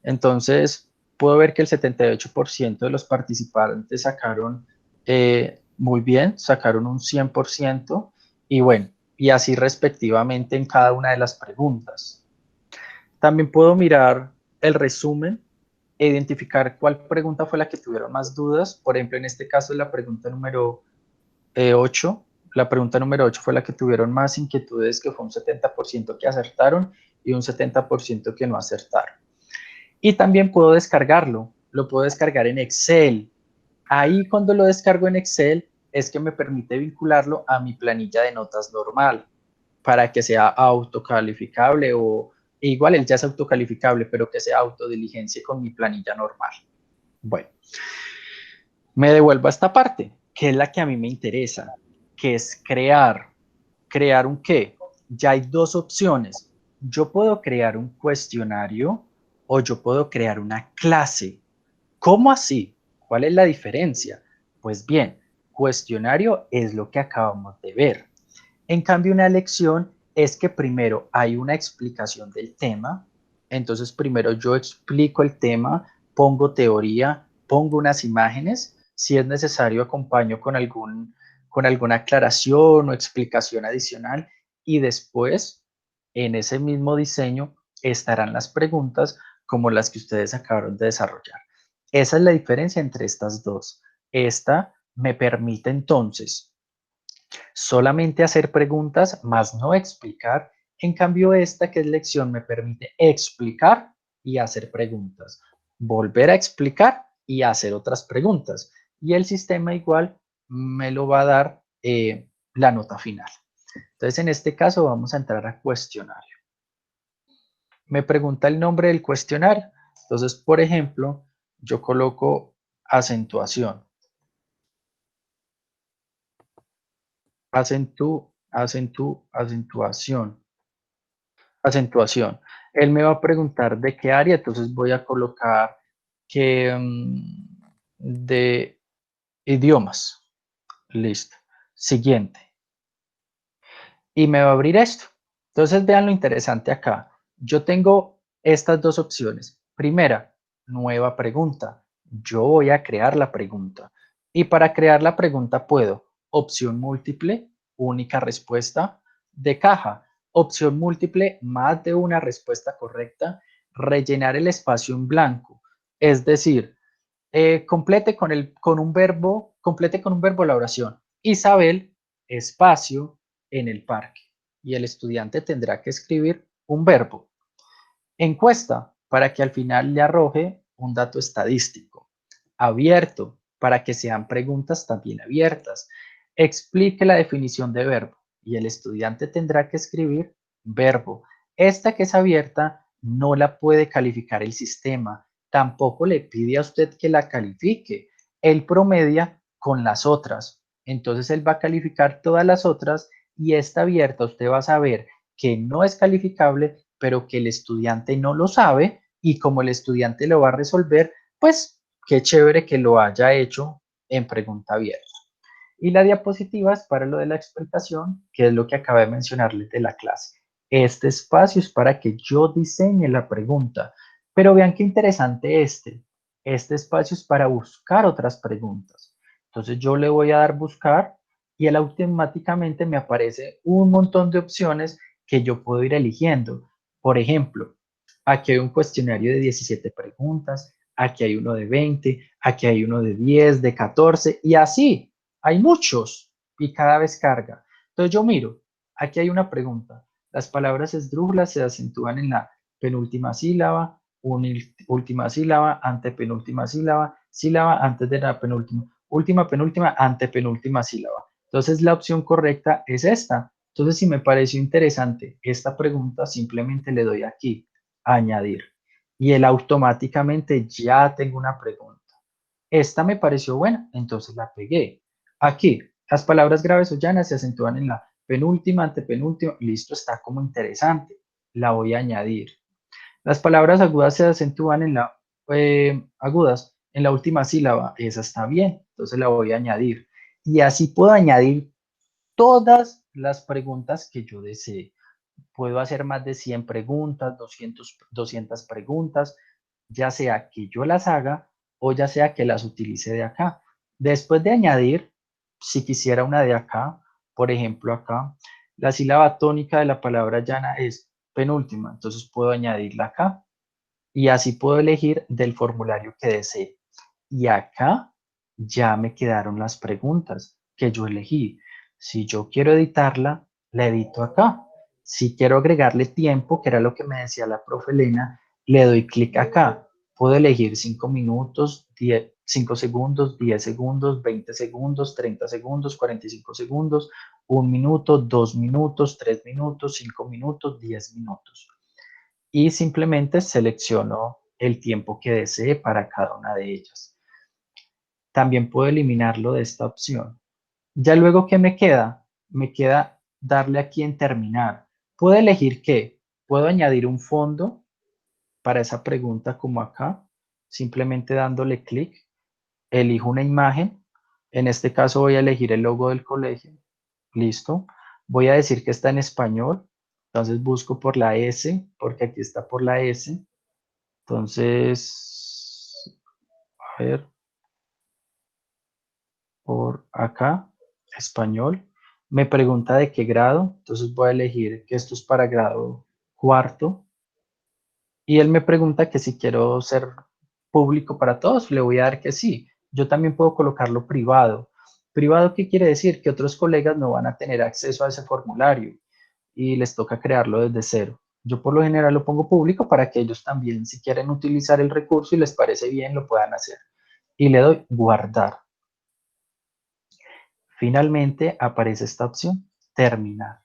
Entonces, puedo ver que el 78% de los participantes sacaron muy bien, sacaron un 100%. Y bueno, y así respectivamente en cada una de las preguntas. También puedo mirar el resumen e identificar cuál pregunta fue la que tuvieron más dudas. Por ejemplo, en este caso la pregunta número 8. La pregunta número 8 fue la que tuvieron más inquietudes, que fue un 70% que acertaron y un 70% que no acertaron. Y también puedo descargarlo. Lo puedo descargar en Excel. Ahí cuando lo descargo en Excel es que me permite vincularlo a mi planilla de notas normal para que sea autocalificable o igual él ya es autocalificable, pero que sea autodiligencia con mi planilla normal. Bueno, me devuelvo a esta parte, que es la que a mí me interesa, que es crear. ¿Crear un qué? Ya hay dos opciones. Yo puedo crear un cuestionario o yo puedo crear una clase. ¿Cómo así? ¿Cuál es la diferencia? Pues bien, cuestionario es lo que acabamos de ver. En cambio, una lección es que primero hay una explicación del tema. Entonces, primero yo explico el tema, pongo teoría, pongo unas imágenes. Si es necesario, acompaño con alguna aclaración o explicación adicional. Y después, en ese mismo diseño, estarán las preguntas como las que ustedes acabaron de desarrollar. Esa es la diferencia entre estas dos. Esta me permite entonces solamente hacer preguntas, más no explicar. En cambio, esta que es lección me permite explicar y hacer preguntas, volver a explicar y hacer otras preguntas. Y el sistema igual me lo va a dar la nota final. Entonces, en este caso vamos a entrar a cuestionario. Me pregunta el nombre del cuestionario. Entonces, por ejemplo, yo coloco acentuación. Acentuación. Él me va a preguntar de qué área, entonces voy a colocar que de idiomas. Listo. Siguiente. Y me va a abrir esto. Entonces vean lo interesante acá. Yo tengo estas dos opciones. Primera, nueva pregunta. Yo voy a crear la pregunta. Y para crear la pregunta puedo opción múltiple, única respuesta, de caja, opción múltiple, más de una respuesta correcta, rellenar el espacio en blanco. Es decir, complete con un verbo la oración. Isabel, espacio, en el parque. Y el estudiante tendrá que escribir un verbo. Encuesta, para que al final le arroje un dato estadístico. Abierto, para que sean preguntas también abiertas. Explique la definición de verbo y el estudiante tendrá que escribir verbo. Esta que es abierta no la puede calificar el sistema, tampoco le pide a usted que la califique. Él promedia con las otras. Entonces él va a calificar todas las otras y esta abierta usted va a saber que no es calificable, pero que el estudiante no lo sabe y como el estudiante lo va a resolver, pues qué chévere que lo haya hecho en pregunta abierta. Y la diapositiva es para lo de la explicación, que es lo que acabé de mencionarles de la clase. Este espacio es para que yo diseñe la pregunta, pero vean qué interesante este espacio es para buscar otras preguntas. Entonces yo le voy a dar buscar y él automáticamente me aparece un montón de opciones que yo puedo ir eligiendo. Por ejemplo, aquí hay un cuestionario de 17 preguntas, aquí hay uno de 20, aquí hay uno de 10, de 14 y así. Hay muchos y cada vez carga. Entonces yo miro, aquí hay una pregunta. Las palabras esdrújulas se acentúan en la penúltima sílaba, última sílaba, antepenúltima sílaba, sílaba antes de la penúltima, última, penúltima, antepenúltima sílaba. Entonces la opción correcta es esta. Entonces, si me pareció interesante esta pregunta, simplemente le doy aquí, añadir. Y él automáticamente ya tengo una pregunta. Esta me pareció buena, entonces la pegué. Aquí, las palabras graves o llanas se acentúan en la penúltima, antepenúltima. Listo, está como interesante. La voy a añadir. Las palabras agudas se acentúan en la agudas en la última sílaba. Esa está bien, entonces la voy a añadir. Y así puedo añadir todas las preguntas que yo desee. Puedo hacer más de 100 preguntas, 200 preguntas, ya sea que yo las haga o ya sea que las utilice de acá. Después de añadir, si quisiera una de acá, por ejemplo acá, la sílaba tónica de la palabra llana es penúltima, entonces puedo añadirla acá y así puedo elegir del formulario que desee. Y acá ya me quedaron las preguntas que yo elegí. Si yo quiero editarla, la edito acá. Si quiero agregarle tiempo, que era lo que me decía la profe Elena, le doy clic acá. Puedo elegir 5 minutos, 5 segundos, 10 segundos, 20 segundos, 30 segundos, 45 segundos, 1 minuto, 2 minutos, 3 minutos, 5 minutos, 10 minutos. Y simplemente selecciono el tiempo que desee para cada una de ellas. También puedo eliminarlo de esta opción. Ya luego, ¿qué me queda? Me queda darle aquí en terminar. Puedo elegir qué. Puedo añadir un fondo para esa pregunta como acá, simplemente dándole clic. Elijo una imagen. En este caso voy a elegir el logo del colegio. Listo. Voy a decir que está en español. Entonces busco por la S, porque aquí está por la S. Entonces, a ver, por acá, español. Me pregunta de qué grado, entonces voy a elegir que esto es para grado cuarto. Y él me pregunta que si quiero ser público para todos, le voy a dar que sí. Yo también puedo colocarlo privado. ¿Privado qué quiere decir? Que otros colegas no van a tener acceso a ese formulario y les toca crearlo desde cero. Yo por lo general lo pongo público para que ellos también, si quieren utilizar el recurso y les parece bien, lo puedan hacer. Y le doy guardar. Finalmente aparece esta opción, terminar.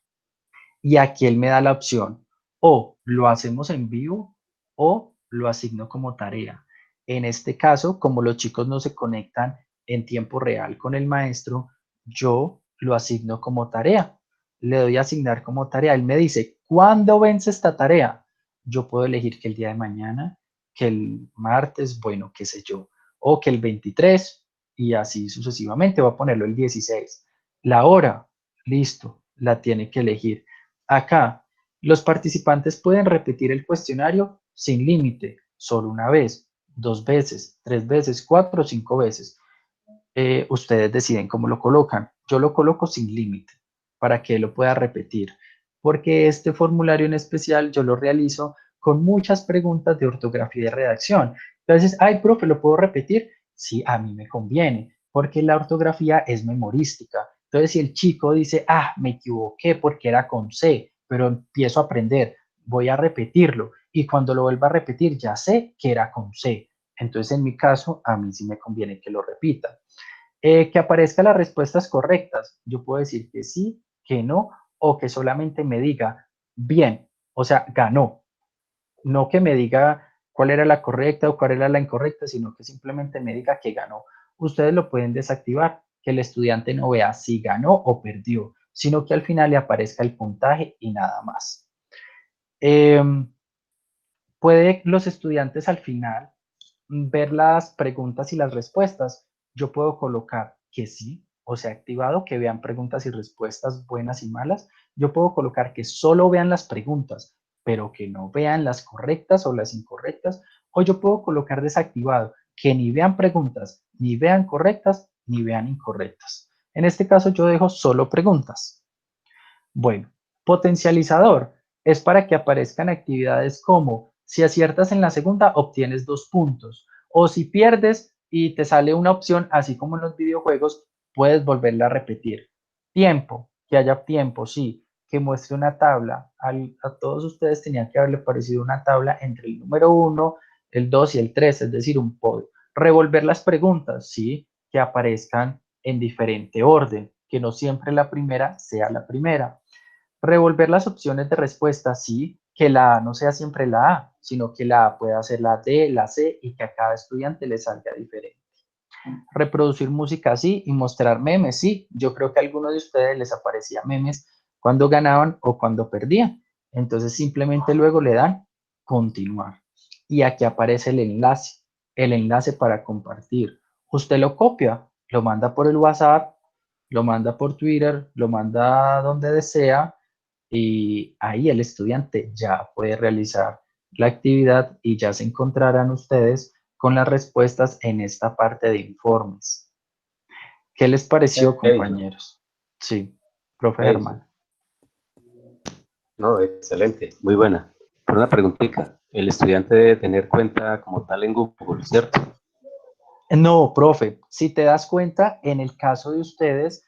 Y aquí él me da la opción, o lo hacemos en vivo o lo asigno como tarea. En este caso, como los chicos no se conectan en tiempo real con el maestro, yo lo asigno como tarea. Le doy a asignar como tarea. Él me dice, ¿cuándo vence esta tarea? Yo puedo elegir que el día de mañana, que el martes, bueno, qué sé yo, o que el 23 y así sucesivamente. Voy a ponerlo el 16. La hora, listo, la tiene que elegir. Acá, los participantes pueden repetir el cuestionario sin límite, solo una vez, 2 veces, 3 veces, 4 o 5 veces. Ustedes deciden cómo lo colocan. Yo lo coloco sin límite para que lo pueda repetir, porque este formulario en especial yo lo realizo con muchas preguntas de ortografía y de redacción. Entonces, ay, profe, ¿lo puedo repetir? Sí, a mí me conviene, porque la ortografía es memorística. Entonces, si el chico dice, ah, me equivoqué porque era con C, pero empiezo a aprender, voy a repetirlo y cuando lo vuelva a repetir ya sé que era con C. Entonces, en mi caso, a mí sí me conviene que lo repita. Que aparezcan las respuestas correctas. Yo puedo decir que sí, que no, o que solamente me diga bien, o sea, ganó. No que me diga cuál era la correcta o cuál era la incorrecta, sino que simplemente me diga que ganó. Ustedes lo pueden desactivar, que el estudiante no vea si ganó o perdió, sino que al final le aparezca el puntaje y nada más. Puede los estudiantes al final ver las preguntas y las respuestas. Yo puedo colocar que sí, o sea, activado, que vean preguntas y respuestas buenas y malas. Yo puedo colocar que solo vean las preguntas, pero que no vean las correctas o las incorrectas. O yo puedo colocar desactivado, que ni vean preguntas ni vean correctas, ni vean incorrectas. En este caso yo dejo solo preguntas. Bueno, potencializador es para que aparezcan actividades como si aciertas en la segunda obtienes 2 puntos, o si pierdes y te sale una opción, así como en los videojuegos, puedes volverla a repetir. Tiempo, que haya tiempo, sí, que muestre una tabla. A todos ustedes tenía que haberle parecido una tabla entre el número 1, el 2 y el 3, es decir, un podio. Revolver las preguntas, sí, que aparezcan en diferente orden, que no siempre la primera sea la primera. Revolver las opciones de respuesta, sí, que la A no sea siempre la A, sino que la A pueda ser la D, la C y que a cada estudiante le salga diferente. Reproducir música, sí, y mostrar memes, sí. Yo creo que a algunos de ustedes les aparecía memes cuando ganaban o cuando perdían. Entonces simplemente luego le dan continuar. Y aquí aparece el enlace para compartir. Usted lo copia, lo manda por el WhatsApp, lo manda por Twitter, lo manda donde desea y ahí el estudiante ya puede realizar la actividad y ya se encontrarán ustedes con las respuestas en esta parte de informes. ¿Qué les pareció, compañeros? Sí, profe Germán. No, excelente, muy buena. Pero una preguntita, el estudiante debe tener cuenta como tal en Google, ¿cierto? No, profe, si te das cuenta, en el caso de ustedes,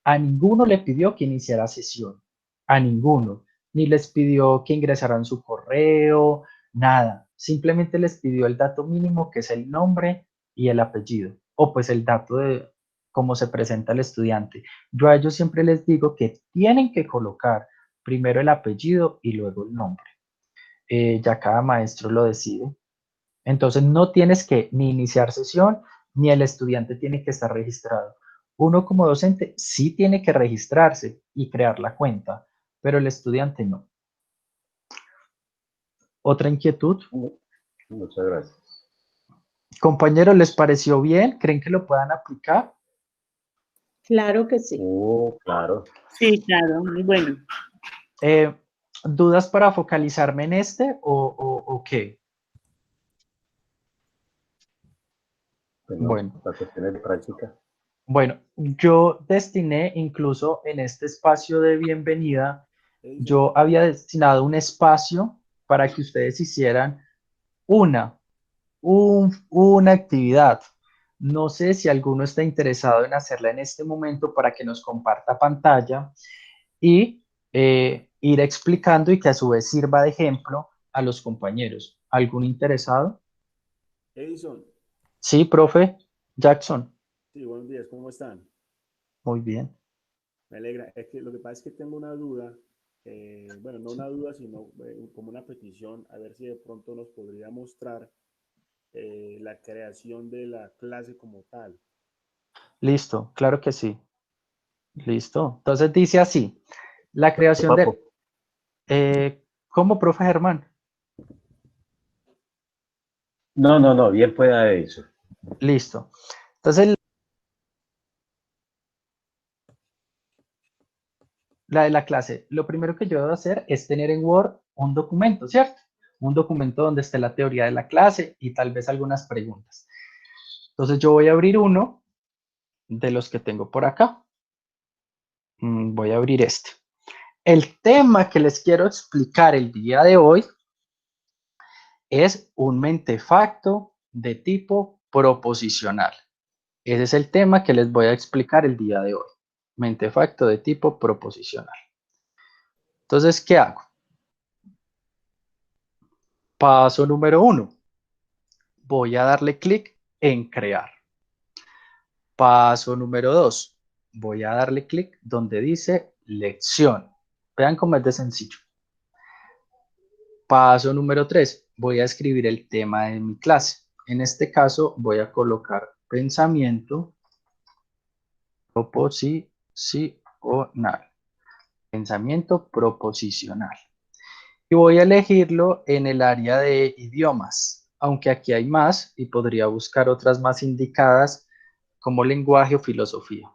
a ninguno le pidió que iniciara sesión, a ninguno, ni les pidió que ingresaran su correo, nada, simplemente les pidió el dato mínimo que es el nombre y el apellido, o pues el dato de cómo se presenta el estudiante. Yo a ellos siempre les digo que tienen que colocar primero el apellido y luego el nombre. Ya cada maestro lo decide. Entonces no tienes que ni iniciar sesión, ni el estudiante tiene que estar registrado. Uno como docente sí tiene que registrarse y crear la cuenta, pero el estudiante no. ¿Otra inquietud? Muchas gracias. Compañeros, ¿les pareció bien? ¿Creen que lo puedan aplicar? Claro que sí. Claro. Sí, claro, muy bueno. ¿Dudas para focalizarme en este o qué? Bueno. Para cuestiones de práctica. Bueno, yo destiné incluso en este espacio de bienvenida, yo había destinado un espacio para que ustedes hicieran una actividad. No sé si alguno está interesado en hacerla en este momento para que nos comparta pantalla y ir explicando y que a su vez sirva de ejemplo a los compañeros. ¿Algún interesado? Edison. Sí, profe. Jackson. Sí, buenos días, ¿cómo están? Muy bien. Me alegra. Es que lo que pasa es que tengo una duda, bueno, no una duda, sino como una petición, a ver si de pronto nos podría mostrar la creación de la clase como tal. Listo, claro que sí. Listo. Entonces dice así, la creación de... ¿Cómo, profe Germán? No, bien pueda eso. Listo. Entonces, la de la clase, lo primero que yo debo hacer es tener en Word un documento, ¿cierto? Un documento donde esté la teoría de la clase y tal vez algunas preguntas. Entonces yo voy a abrir uno de los que tengo por acá. Voy a abrir este. El tema que les quiero explicar el día de hoy es un mentefacto de tipo proposicional. Ese es el tema que les voy a explicar el día de hoy. Mentefacto de tipo proposicional. Entonces, ¿qué hago? Paso número 1. Voy a darle clic en crear. Paso número 2. Voy a darle clic donde dice lección. Vean cómo es de sencillo. Paso número 3. Voy a escribir el tema de mi clase. En este caso voy a colocar pensamiento proposicional. Pensamiento proposicional. Y voy a elegirlo en el área de idiomas, aunque aquí hay más y podría buscar otras más indicadas como lenguaje o filosofía.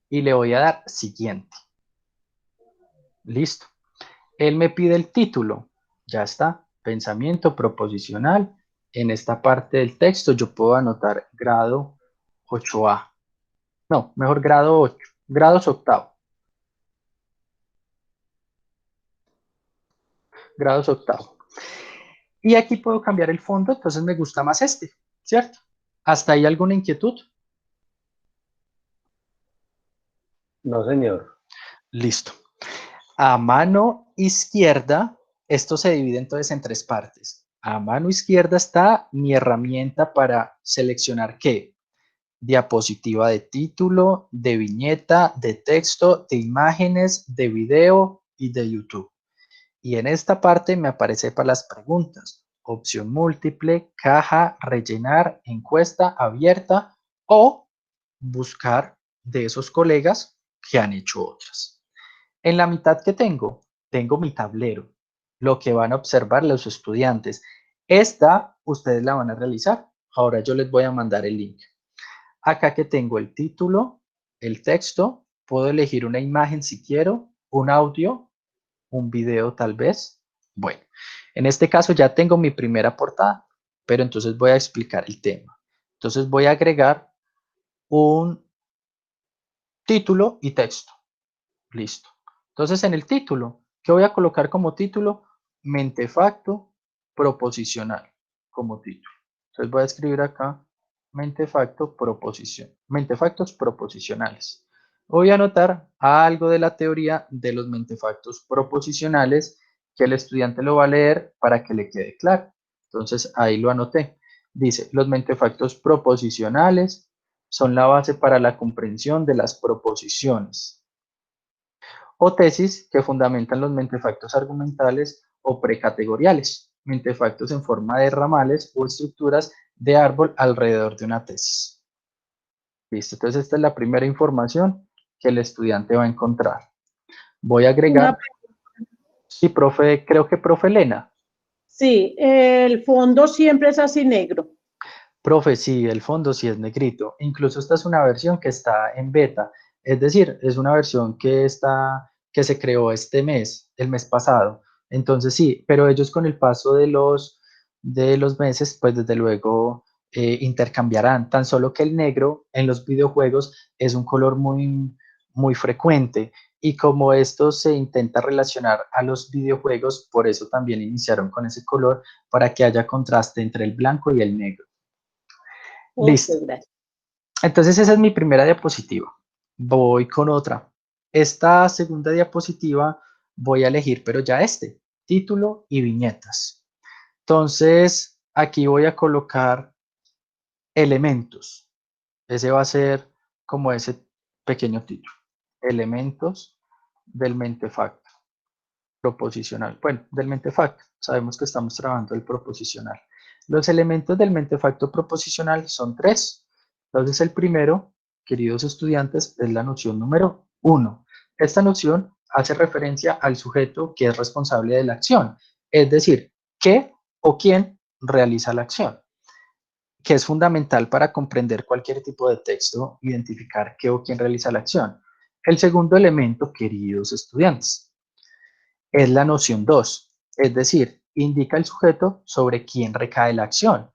Y le voy a dar siguiente. Listo. Él me pide el título. Ya está. Pensamiento proposicional. En esta parte del texto yo puedo anotar grado 8A. No, mejor grado 8, grados octavo. Grados octavo. Y aquí puedo cambiar el fondo, entonces me gusta más este, ¿cierto? ¿Hasta ahí alguna inquietud? No, señor. Listo. A mano izquierda, esto se divide entonces en tres partes. A mano izquierda está mi herramienta para seleccionar ¿qué? Diapositiva de título, de viñeta, de texto, de imágenes, de video y de YouTube. Y en esta parte me aparece para las preguntas. Opción múltiple, caja, rellenar, encuesta abierta o buscar de esos colegas que han hecho otras. En la mitad que tengo mi tablero, lo que van a observar los estudiantes. Esta ustedes la van a realizar. Ahora yo les voy a mandar el link. Acá que tengo el título, el texto, puedo elegir una imagen si quiero, un audio, un video tal vez. Bueno, en este caso ya tengo mi primera portada, pero entonces voy a explicar el tema. Entonces voy a agregar un título y texto. Listo. Entonces en el título, ¿qué voy a colocar como título? Mentefacto proposicional como título. Entonces voy a escribir acá mentefacto proposición, mentefactos proposicionales. Voy a anotar algo de la teoría de los mentefactos proposicionales que el estudiante lo va a leer para que le quede claro. Entonces ahí lo anoté. Dice, los mentefactos proposicionales son la base para la comprensión de las proposiciones o tesis que fundamentan los mentefactos argumentales o precategoriales, mentefactos en forma de ramales o estructuras de árbol alrededor de una tesis. Listo, entonces esta es la primera información que el estudiante va a encontrar. Voy a agregar... Sí, profe, creo que profe Elena. Sí, el fondo siempre es así negro. Profe, sí, el fondo sí es negrito. Incluso esta es una versión que está en beta. Es decir, es una versión que se creó este mes, el mes pasado. Entonces sí, pero ellos con el paso de los meses, pues desde luego intercambiarán. Tan solo que el negro en los videojuegos es un color muy, muy frecuente. Y como esto se intenta relacionar a los videojuegos, por eso también iniciaron con ese color, para que haya contraste entre el blanco y el negro. Listo. Entonces esa es mi primera diapositiva. Voy con otra. Esta segunda diapositiva voy a elegir, pero ya título y viñetas. Entonces aquí voy a colocar elementos. Ese va a ser como ese pequeño título. Elementos del mentefacto proposicional. Bueno, del mentefacto. Sabemos que estamos trabajando el proposicional. Los elementos del mentefacto proposicional son tres. Entonces el primero, queridos estudiantes, es la noción número 1. Esta noción hace referencia al sujeto que es responsable de la acción, es decir, qué o quién realiza la acción, que es fundamental para comprender cualquier tipo de texto, identificar qué o quién realiza la acción. El segundo elemento, queridos estudiantes, es la noción 2, es decir, indica el sujeto sobre quién recae la acción.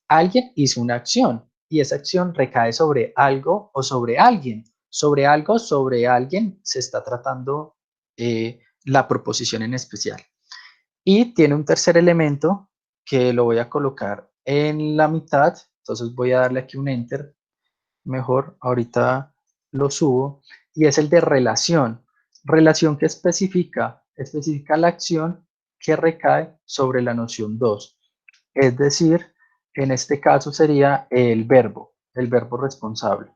Alguien hizo una acción y esa acción recae sobre algo o sobre alguien. Sobre algo, sobre alguien se está tratando la proposición en especial. Y tiene un tercer elemento que lo voy a colocar en la mitad, entonces voy a darle aquí un enter, mejor ahorita lo subo, y es el de relación. Relación que especifica la acción que recae sobre la noción 2. Es decir, en este caso sería el verbo responsable.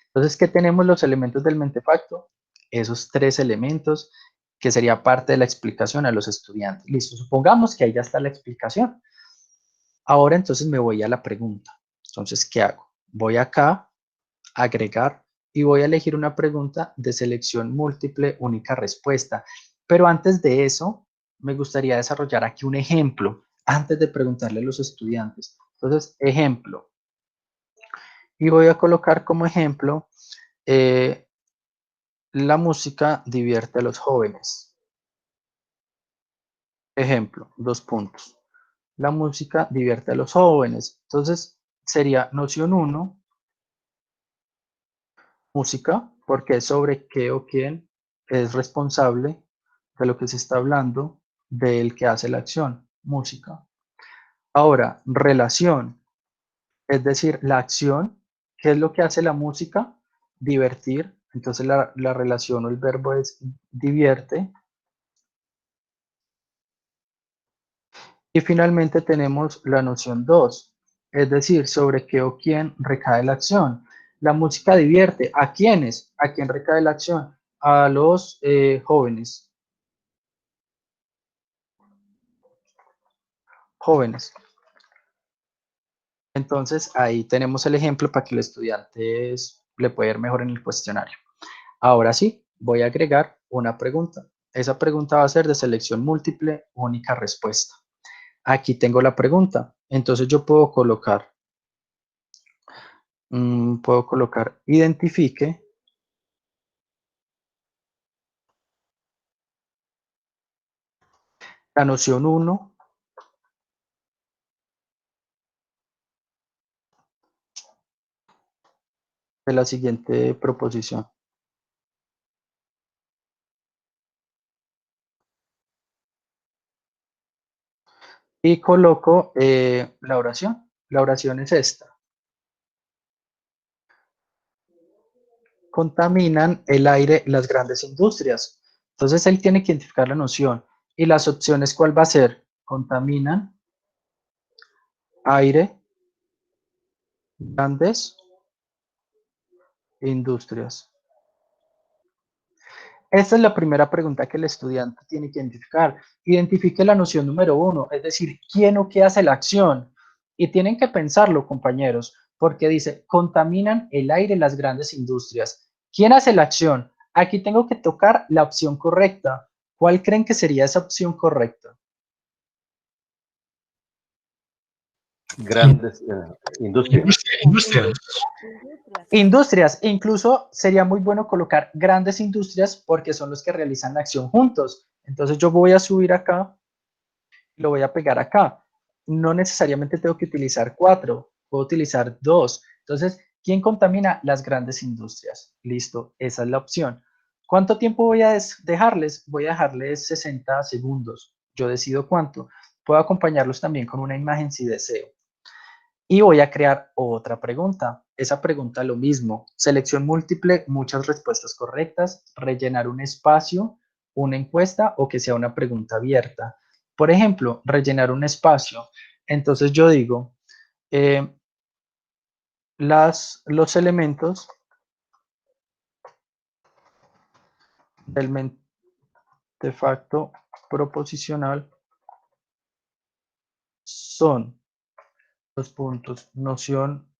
Entonces, ¿qué tenemos los elementos del mentefacto? Esos tres elementos que sería parte de la explicación a los estudiantes. Listo, supongamos que ahí ya está la explicación. Ahora entonces me voy a la pregunta. Entonces, ¿qué hago? Voy acá, agregar, y voy a elegir una pregunta de selección múltiple, única respuesta. Pero antes de eso, me gustaría desarrollar aquí un ejemplo, antes de preguntarle a los estudiantes. Entonces, ejemplo. Y voy a colocar como ejemplo, la música divierte a los jóvenes. Ejemplo, 2 puntos. La música divierte a los jóvenes. Entonces, sería noción 1, música, porque es sobre qué o quién es responsable de lo que se está hablando, del que hace la acción, música. Ahora, relación, es decir, la acción, ¿qué es lo que hace la música? Divertir. Entonces la relación o el verbo es divierte. Y finalmente tenemos la noción 2, es decir, sobre qué o quién recae la acción. La música divierte. ¿A quiénes? ¿A quién recae la acción? A los jóvenes. Jóvenes. Entonces ahí tenemos el ejemplo para que el estudiante le pueda ir mejor en el cuestionario. Ahora sí, voy a agregar una pregunta. Esa pregunta va a ser de selección múltiple, única respuesta. Aquí tengo la pregunta. Entonces yo puedo colocar identifique la noción 1 de la siguiente proposición. Y coloco la oración. La oración es esta. Contaminan el aire las grandes industrias. Entonces él tiene que identificar la noción. Y las opciones, ¿cuál va a ser? Contaminan aire, grandes industrias. Esta es la primera pregunta que el estudiante tiene que identificar. Identifique la noción número 1, es decir, quién o qué hace la acción. Y tienen que pensarlo, compañeros, porque dice, contaminan el aire las grandes industrias. ¿Quién hace la acción? Aquí tengo que tocar la opción correcta. ¿Cuál creen que sería esa opción correcta? Grandes industrias. Industrias, incluso sería muy bueno colocar grandes industrias porque son los que realizan la acción juntos. Entonces yo voy a subir acá, lo voy a pegar acá. No necesariamente tengo que utilizar 4, puedo utilizar 2. Entonces, ¿quién contamina? Las grandes industrias. Listo, esa es la opción. ¿Cuánto tiempo voy a dejarles? Voy a dejarles 60 segundos. Yo decido cuánto. Puedo acompañarlos también con una imagen si deseo. Y voy a crear otra pregunta. Esa pregunta lo mismo. Selección múltiple, muchas respuestas correctas, rellenar un espacio, una encuesta o que sea una pregunta abierta. Por ejemplo, rellenar un espacio. Entonces yo digo, los elementos del mentefacto proposicional son los puntos noción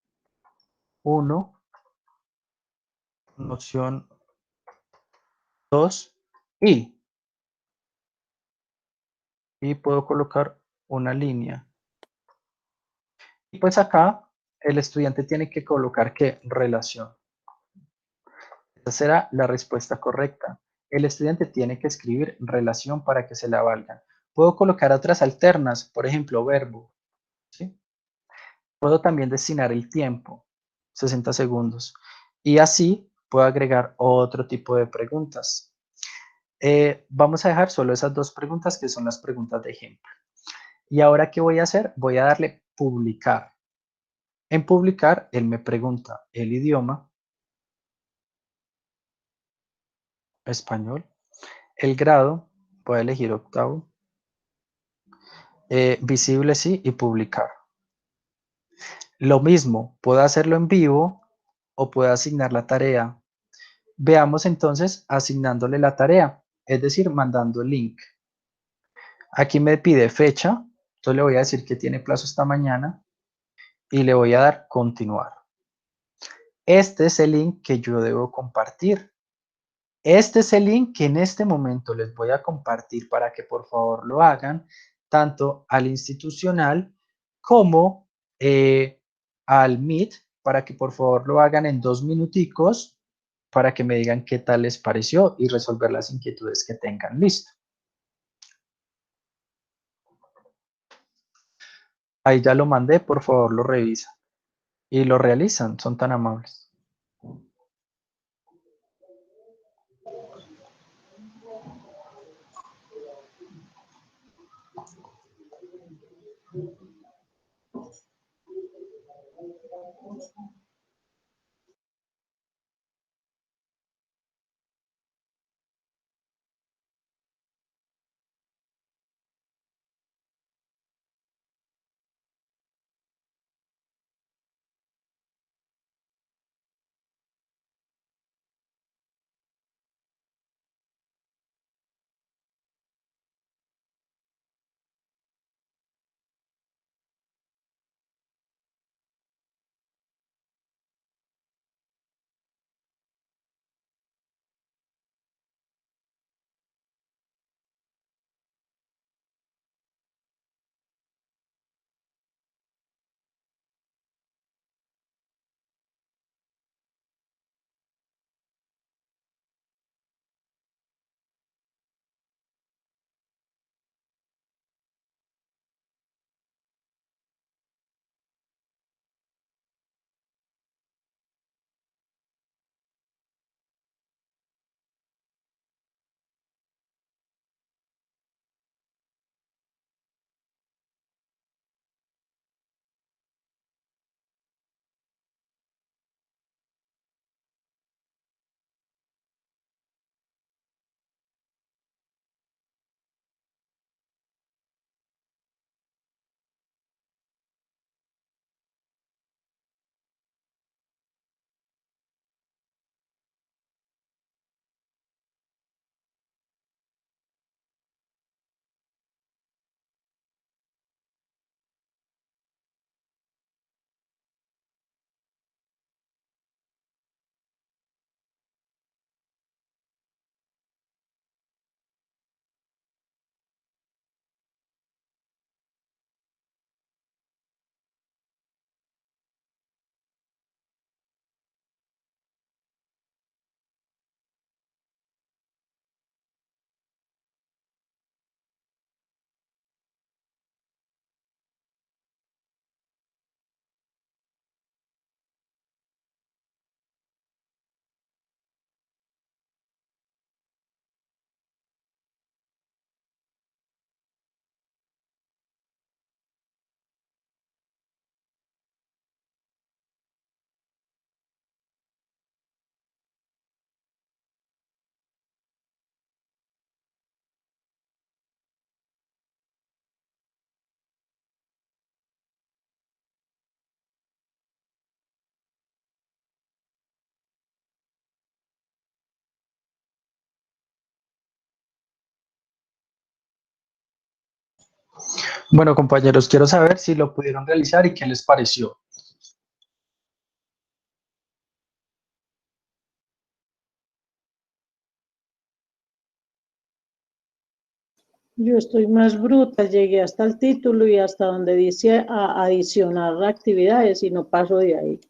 1, noción 2 y puedo colocar una línea. Y pues acá el estudiante tiene que colocar ¿qué? Relación. Esa será la respuesta correcta. El estudiante tiene que escribir relación para que se la valgan. Puedo colocar otras alternas, por ejemplo, verbo. ¿Sí? Puedo también destinar el tiempo, 60 segundos. Y así puedo agregar otro tipo de preguntas. Vamos a dejar solo esas dos preguntas que son las preguntas de ejemplo. Y ahora, ¿qué voy a hacer? Voy a darle publicar. En publicar, él me pregunta el idioma, español, el grado, voy a elegir octavo, visible sí y publicar. Lo mismo, puedo hacerlo en vivo o puedo asignar la tarea. Veamos entonces asignándole la tarea, es decir, mandando el link. Aquí me pide fecha, entonces le voy a decir que tiene plazo hasta mañana y le voy a dar continuar. Este es el link que yo debo compartir. Este es el link que en este momento les voy a compartir para que por favor lo hagan, tanto al institucional como al Meet, para que por favor lo hagan en 2 minuticos para que me digan qué tal les pareció y resolver las inquietudes que tengan. Listo. Ahí ya lo mandé, por favor lo revisan y lo realizan, son tan amables. Bueno, compañeros, quiero saber si lo pudieron realizar y qué les pareció. Yo estoy más bruta, llegué hasta el título y hasta donde dice adicionar actividades y no paso de ahí.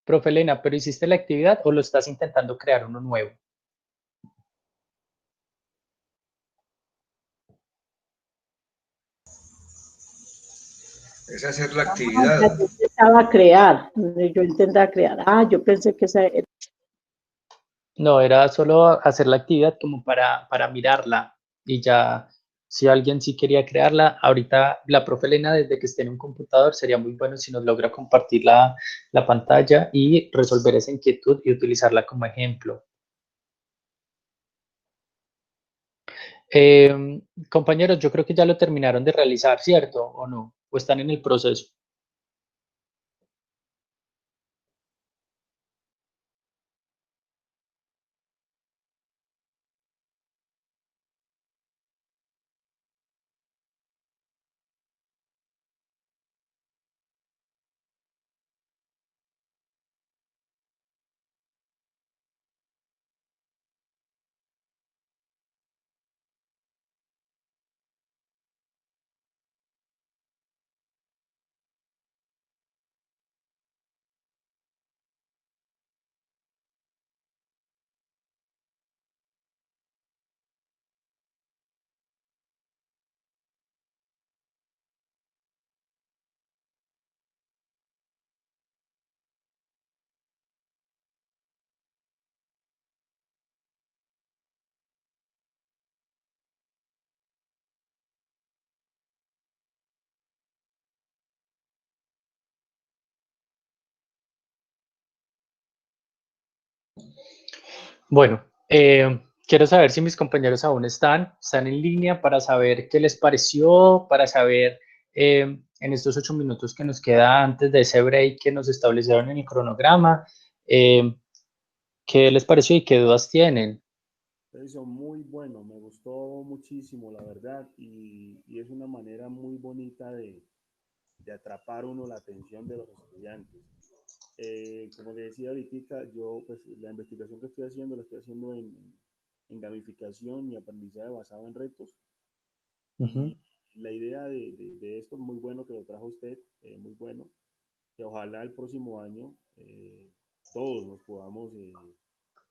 Profe Elena, ¿pero hiciste la actividad o lo estás intentando crear uno nuevo? Es hacer la Yo actividad. intentaba crear, yo pensé que esa era. No, era solo hacer la actividad como para mirarla y ya, si alguien sí quería crearla, ahorita la profe Elena, desde que esté en un computador, sería muy bueno si nos logra compartir la pantalla y resolver esa inquietud y utilizarla como ejemplo. Compañeros, yo creo que ya lo terminaron de realizar, ¿cierto? ¿O no? ¿O están en el proceso? Bueno, quiero saber si mis compañeros aún están en línea para saber qué les pareció, para saber en estos 8 minutos que nos queda antes de ese break que nos establecieron en el cronograma, qué les pareció y qué dudas tienen. Eso muy bueno, me gustó muchísimo, la verdad, y es una manera muy bonita de atrapar uno la atención de los estudiantes. Como le decía ahorita, yo pues la investigación que estoy haciendo la estoy haciendo en gamificación y aprendizaje basado en retos. Ujú. La idea de esto, muy bueno que lo trajo usted, muy bueno, que ojalá el próximo año todos nos podamos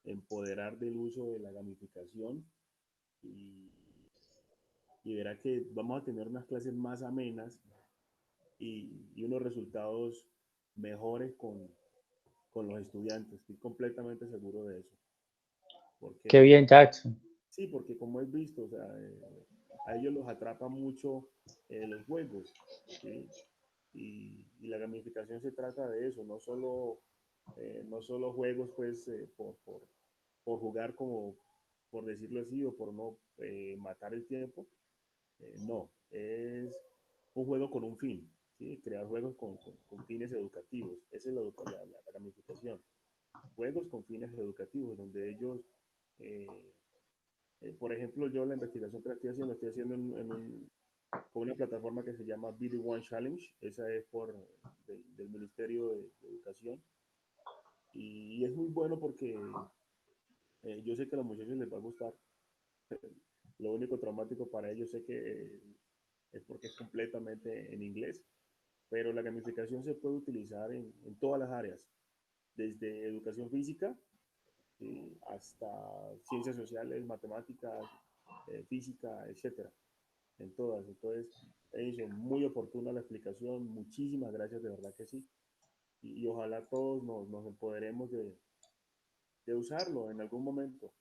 empoderar del uso de la gamificación y, y verá que vamos a tener unas clases más amenas y unos resultados mejores con los estudiantes. Estoy completamente seguro de eso. Qué Porque, bien, Jackson. sí, porque como es visto, o sea, a ellos los atrapa mucho los juegos, ¿sí? Y la gamificación se trata de eso, no solo juegos pues por jugar como, por decirlo así, o por no matar el tiempo, no, es un juego con un fin, ¿sí? Crear juegos con fines educativos, esa es la gamificación, juegos con fines educativos, donde ellos, por ejemplo, yo la investigación que la estoy haciendo con una plataforma que se llama BD One Challenge, esa es del Ministerio de Educación, y es muy bueno porque yo sé que a los muchachos les va a gustar. Lo único traumático para ellos sé que es porque es completamente en inglés, pero la gamificación se puede utilizar en todas las áreas, desde educación física hasta ciencias sociales, matemáticas, física, etcétera, en todas. Entonces, Edison, muy oportuna la explicación, muchísimas gracias, de verdad que sí. Y ojalá todos nos empoderemos de usarlo en algún momento.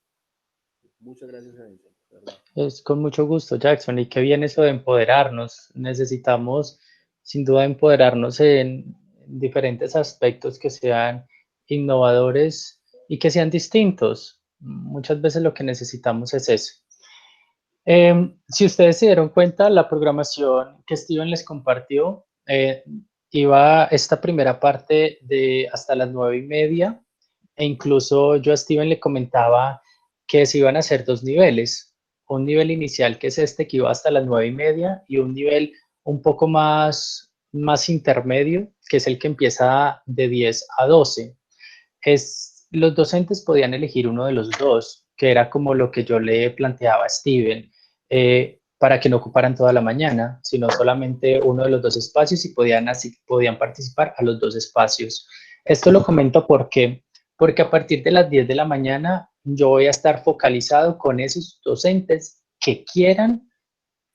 Muchas gracias, Edison, de verdad. Es con mucho gusto, Jackson, y qué bien eso de empoderarnos. Necesitamos, sin duda, empoderarnos en diferentes aspectos que sean innovadores y que sean distintos. Muchas veces lo que necesitamos es eso. Si ustedes se dieron cuenta, la programación que Steven les compartió iba esta primera parte de hasta las 9:30, e incluso yo a Steven le comentaba que se iban a hacer 2 niveles. un nivel inicial que es este que iba hasta las 9:30 y un nivel un poco más intermedio, que es el que empieza de 10 a 12. Los docentes podían elegir uno de los dos, que era como lo que yo le planteaba a Steven, para que no ocuparan toda la mañana, sino solamente uno de los dos espacios y podían participar a los dos espacios. Esto lo comento porque a partir de las 10 de la mañana yo voy a estar focalizado con esos docentes que quieran,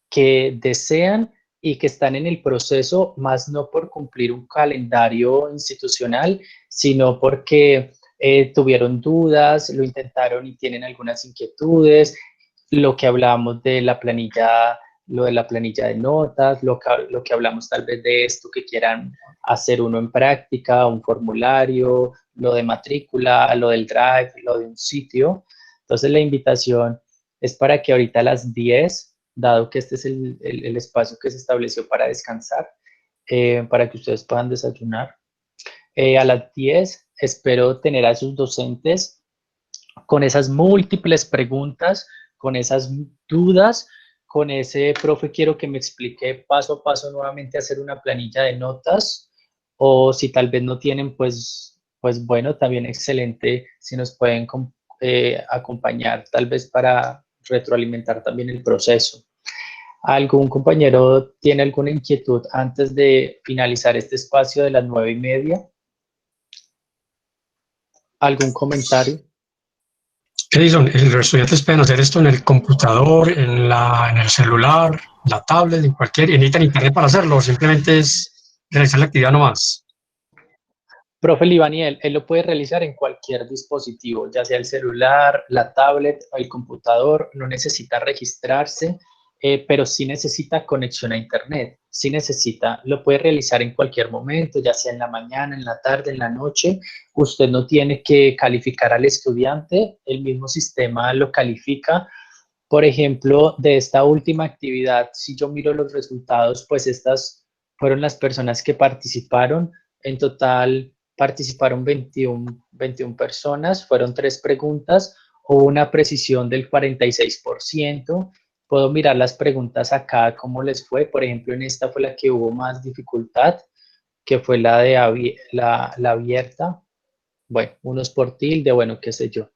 que desean y que están en el proceso, más no por cumplir un calendario institucional, sino porque tuvieron dudas, lo intentaron y tienen algunas inquietudes, lo que hablamos de la planilla, lo de la planilla de notas, lo que hablamos tal vez de esto que quieran hacer uno en práctica, un formulario, lo de matrícula, lo del drive, lo de un sitio. Entonces la invitación es para que ahorita a las 10, dado que este es el espacio que se estableció para descansar, para que ustedes puedan desayunar. A las 10 espero tener a sus docentes con esas múltiples preguntas, con esas dudas, con ese profe quiero que me explique paso a paso nuevamente hacer una planilla de notas, o si tal vez no tienen, pues bueno, también excelente si nos pueden acompañar tal vez para retroalimentar también el proceso. ¿Algún compañero tiene alguna inquietud antes de finalizar este espacio de las 9:30? ¿Algún comentario? Edison, los estudiantes pueden hacer esto en el computador, en el celular, la tablet, en cualquier, y necesitan internet para hacerlo, simplemente es realizar la actividad nomás. Profe Libaniel, él lo puede realizar en cualquier dispositivo, ya sea el celular, la tablet o el computador, no necesita registrarse, pero sí necesita conexión a internet, sí necesita, lo puede realizar en cualquier momento, ya sea en la mañana, en la tarde, en la noche. Usted no tiene que calificar al estudiante, el mismo sistema lo califica. Por ejemplo, de esta última actividad, si yo miro los resultados, pues estas fueron las personas que participaron. En total participaron 21 personas, fueron 3 preguntas, hubo una precisión del 46%. Puedo mirar las preguntas acá, cómo les fue. Por ejemplo, en esta fue la que hubo más dificultad, que fue la de la abierta. Bueno, unos por tilde, bueno, qué sé yo.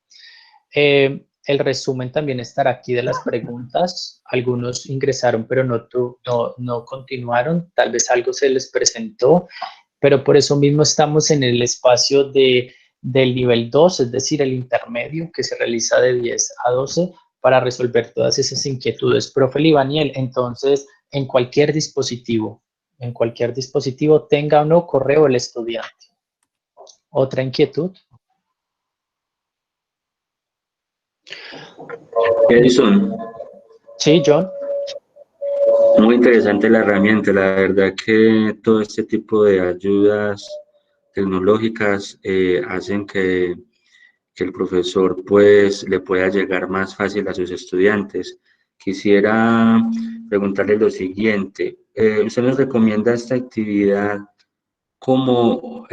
El resumen también estará aquí de las preguntas. Algunos ingresaron, pero no continuaron. Tal vez algo se les presentó, pero por eso mismo estamos en el espacio del nivel 2, es decir, el intermedio que se realiza de 10 a 12 para resolver todas esas inquietudes. Profe Libaniel, entonces, en cualquier dispositivo, tenga o no correo el estudiante. ¿Otra inquietud? Edison. Sí, John. Muy interesante la herramienta, la verdad que todo este tipo de ayudas tecnológicas hacen que el profesor pues le pueda llegar más fácil a sus estudiantes. Quisiera preguntarle lo siguiente, ¿usted nos recomienda esta actividad como,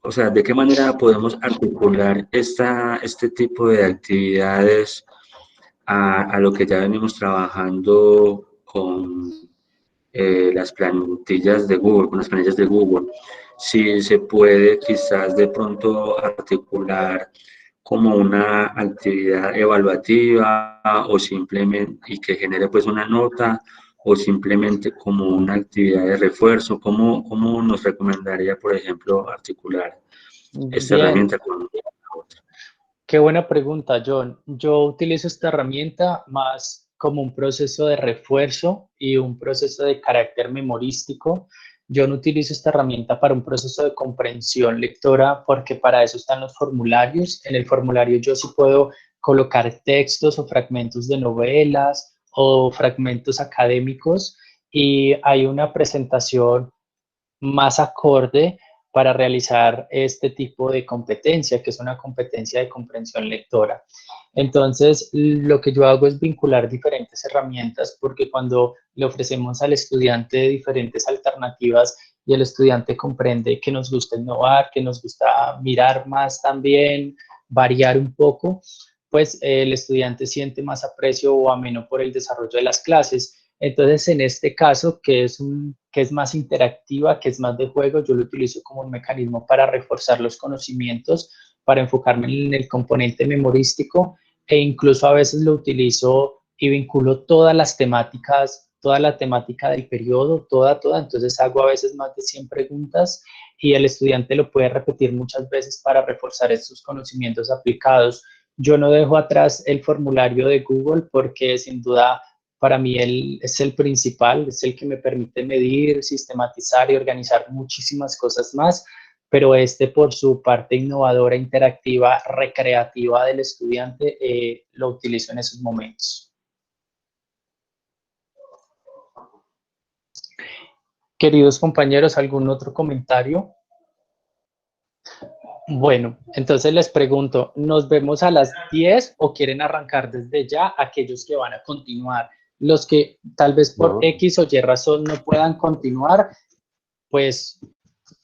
o sea, de qué manera podemos articular este tipo de actividades a lo que ya venimos trabajando con las plantillas de Google, con las planillas de Google? Si se puede quizás de pronto articular como una actividad evaluativa o simplemente, y que genere pues una nota, o simplemente como una actividad de refuerzo. ¿Cómo nos recomendaría, por ejemplo, articular esta herramienta con la otra? Qué buena pregunta, John. Yo utilizo esta herramienta más como un proceso de refuerzo y un proceso de carácter memorístico. Yo no utilizo esta herramienta para un proceso de comprensión lectora, porque para eso están los formularios. En el formulario yo sí puedo colocar textos o fragmentos de novelas o fragmentos académicos, y hay una presentación más acorde para realizar este tipo de competencia, que es una competencia de comprensión lectora. Entonces, lo que yo hago es vincular diferentes herramientas, porque cuando le ofrecemos al estudiante diferentes alternativas y el estudiante comprende que nos gusta innovar, que nos gusta mirar más también, variar un poco, pues el estudiante siente más aprecio o ameno por el desarrollo de las clases. Entonces, en este caso, que es más interactiva, que es más de juego, yo lo utilizo como un mecanismo para reforzar los conocimientos, para enfocarme en el componente memorístico, e incluso a veces lo utilizo y vinculo todas las temáticas, toda la temática del periodo, toda, entonces hago a veces más de 100 preguntas y el estudiante lo puede repetir muchas veces para reforzar estos conocimientos aplicados. Yo no dejo atrás el formulario de Google porque sin duda para mí él es el principal, es el que me permite medir, sistematizar y organizar muchísimas cosas más, pero por su parte innovadora, interactiva, recreativa del estudiante, lo utilizo en esos momentos. Queridos compañeros, ¿algún otro comentario? Bueno, entonces les pregunto, ¿nos vemos a las 10 o quieren arrancar desde ya aquellos que van a continuar? Los que tal vez por X o Y razón no puedan continuar, pues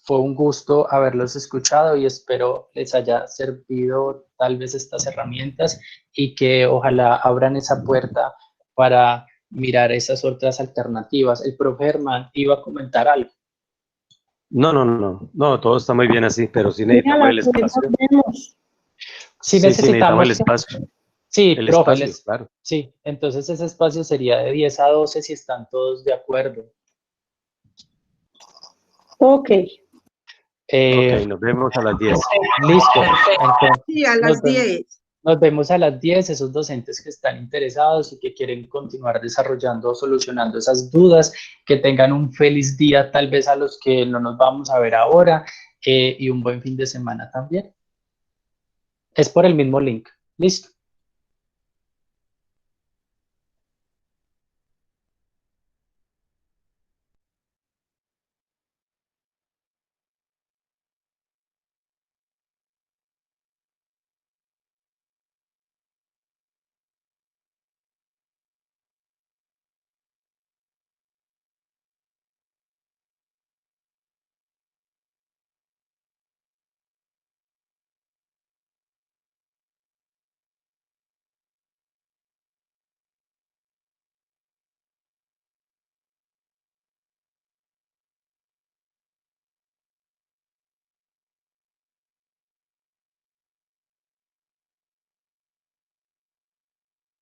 fue un gusto haberlos escuchado y espero les haya servido tal vez estas herramientas y que ojalá abran esa puerta para mirar esas otras alternativas. El profe Germán iba a comentar algo. No, todo está muy bien así, pero sí necesitamos el espacio. Sí, necesitamos el espacio. Sí, el profe, espacio, claro. Sí, entonces ese espacio sería de 10 a 12 si están todos de acuerdo. Ok. Ok, nos vemos a las 10. Listo. Entonces, Sí, a las 10. Nos vemos a las 10, esos docentes que están interesados y que quieren continuar desarrollando o solucionando esas dudas, que tengan un feliz día tal vez a los que no nos vamos a ver ahora y un buen fin de semana también. Es por el mismo link. Listo.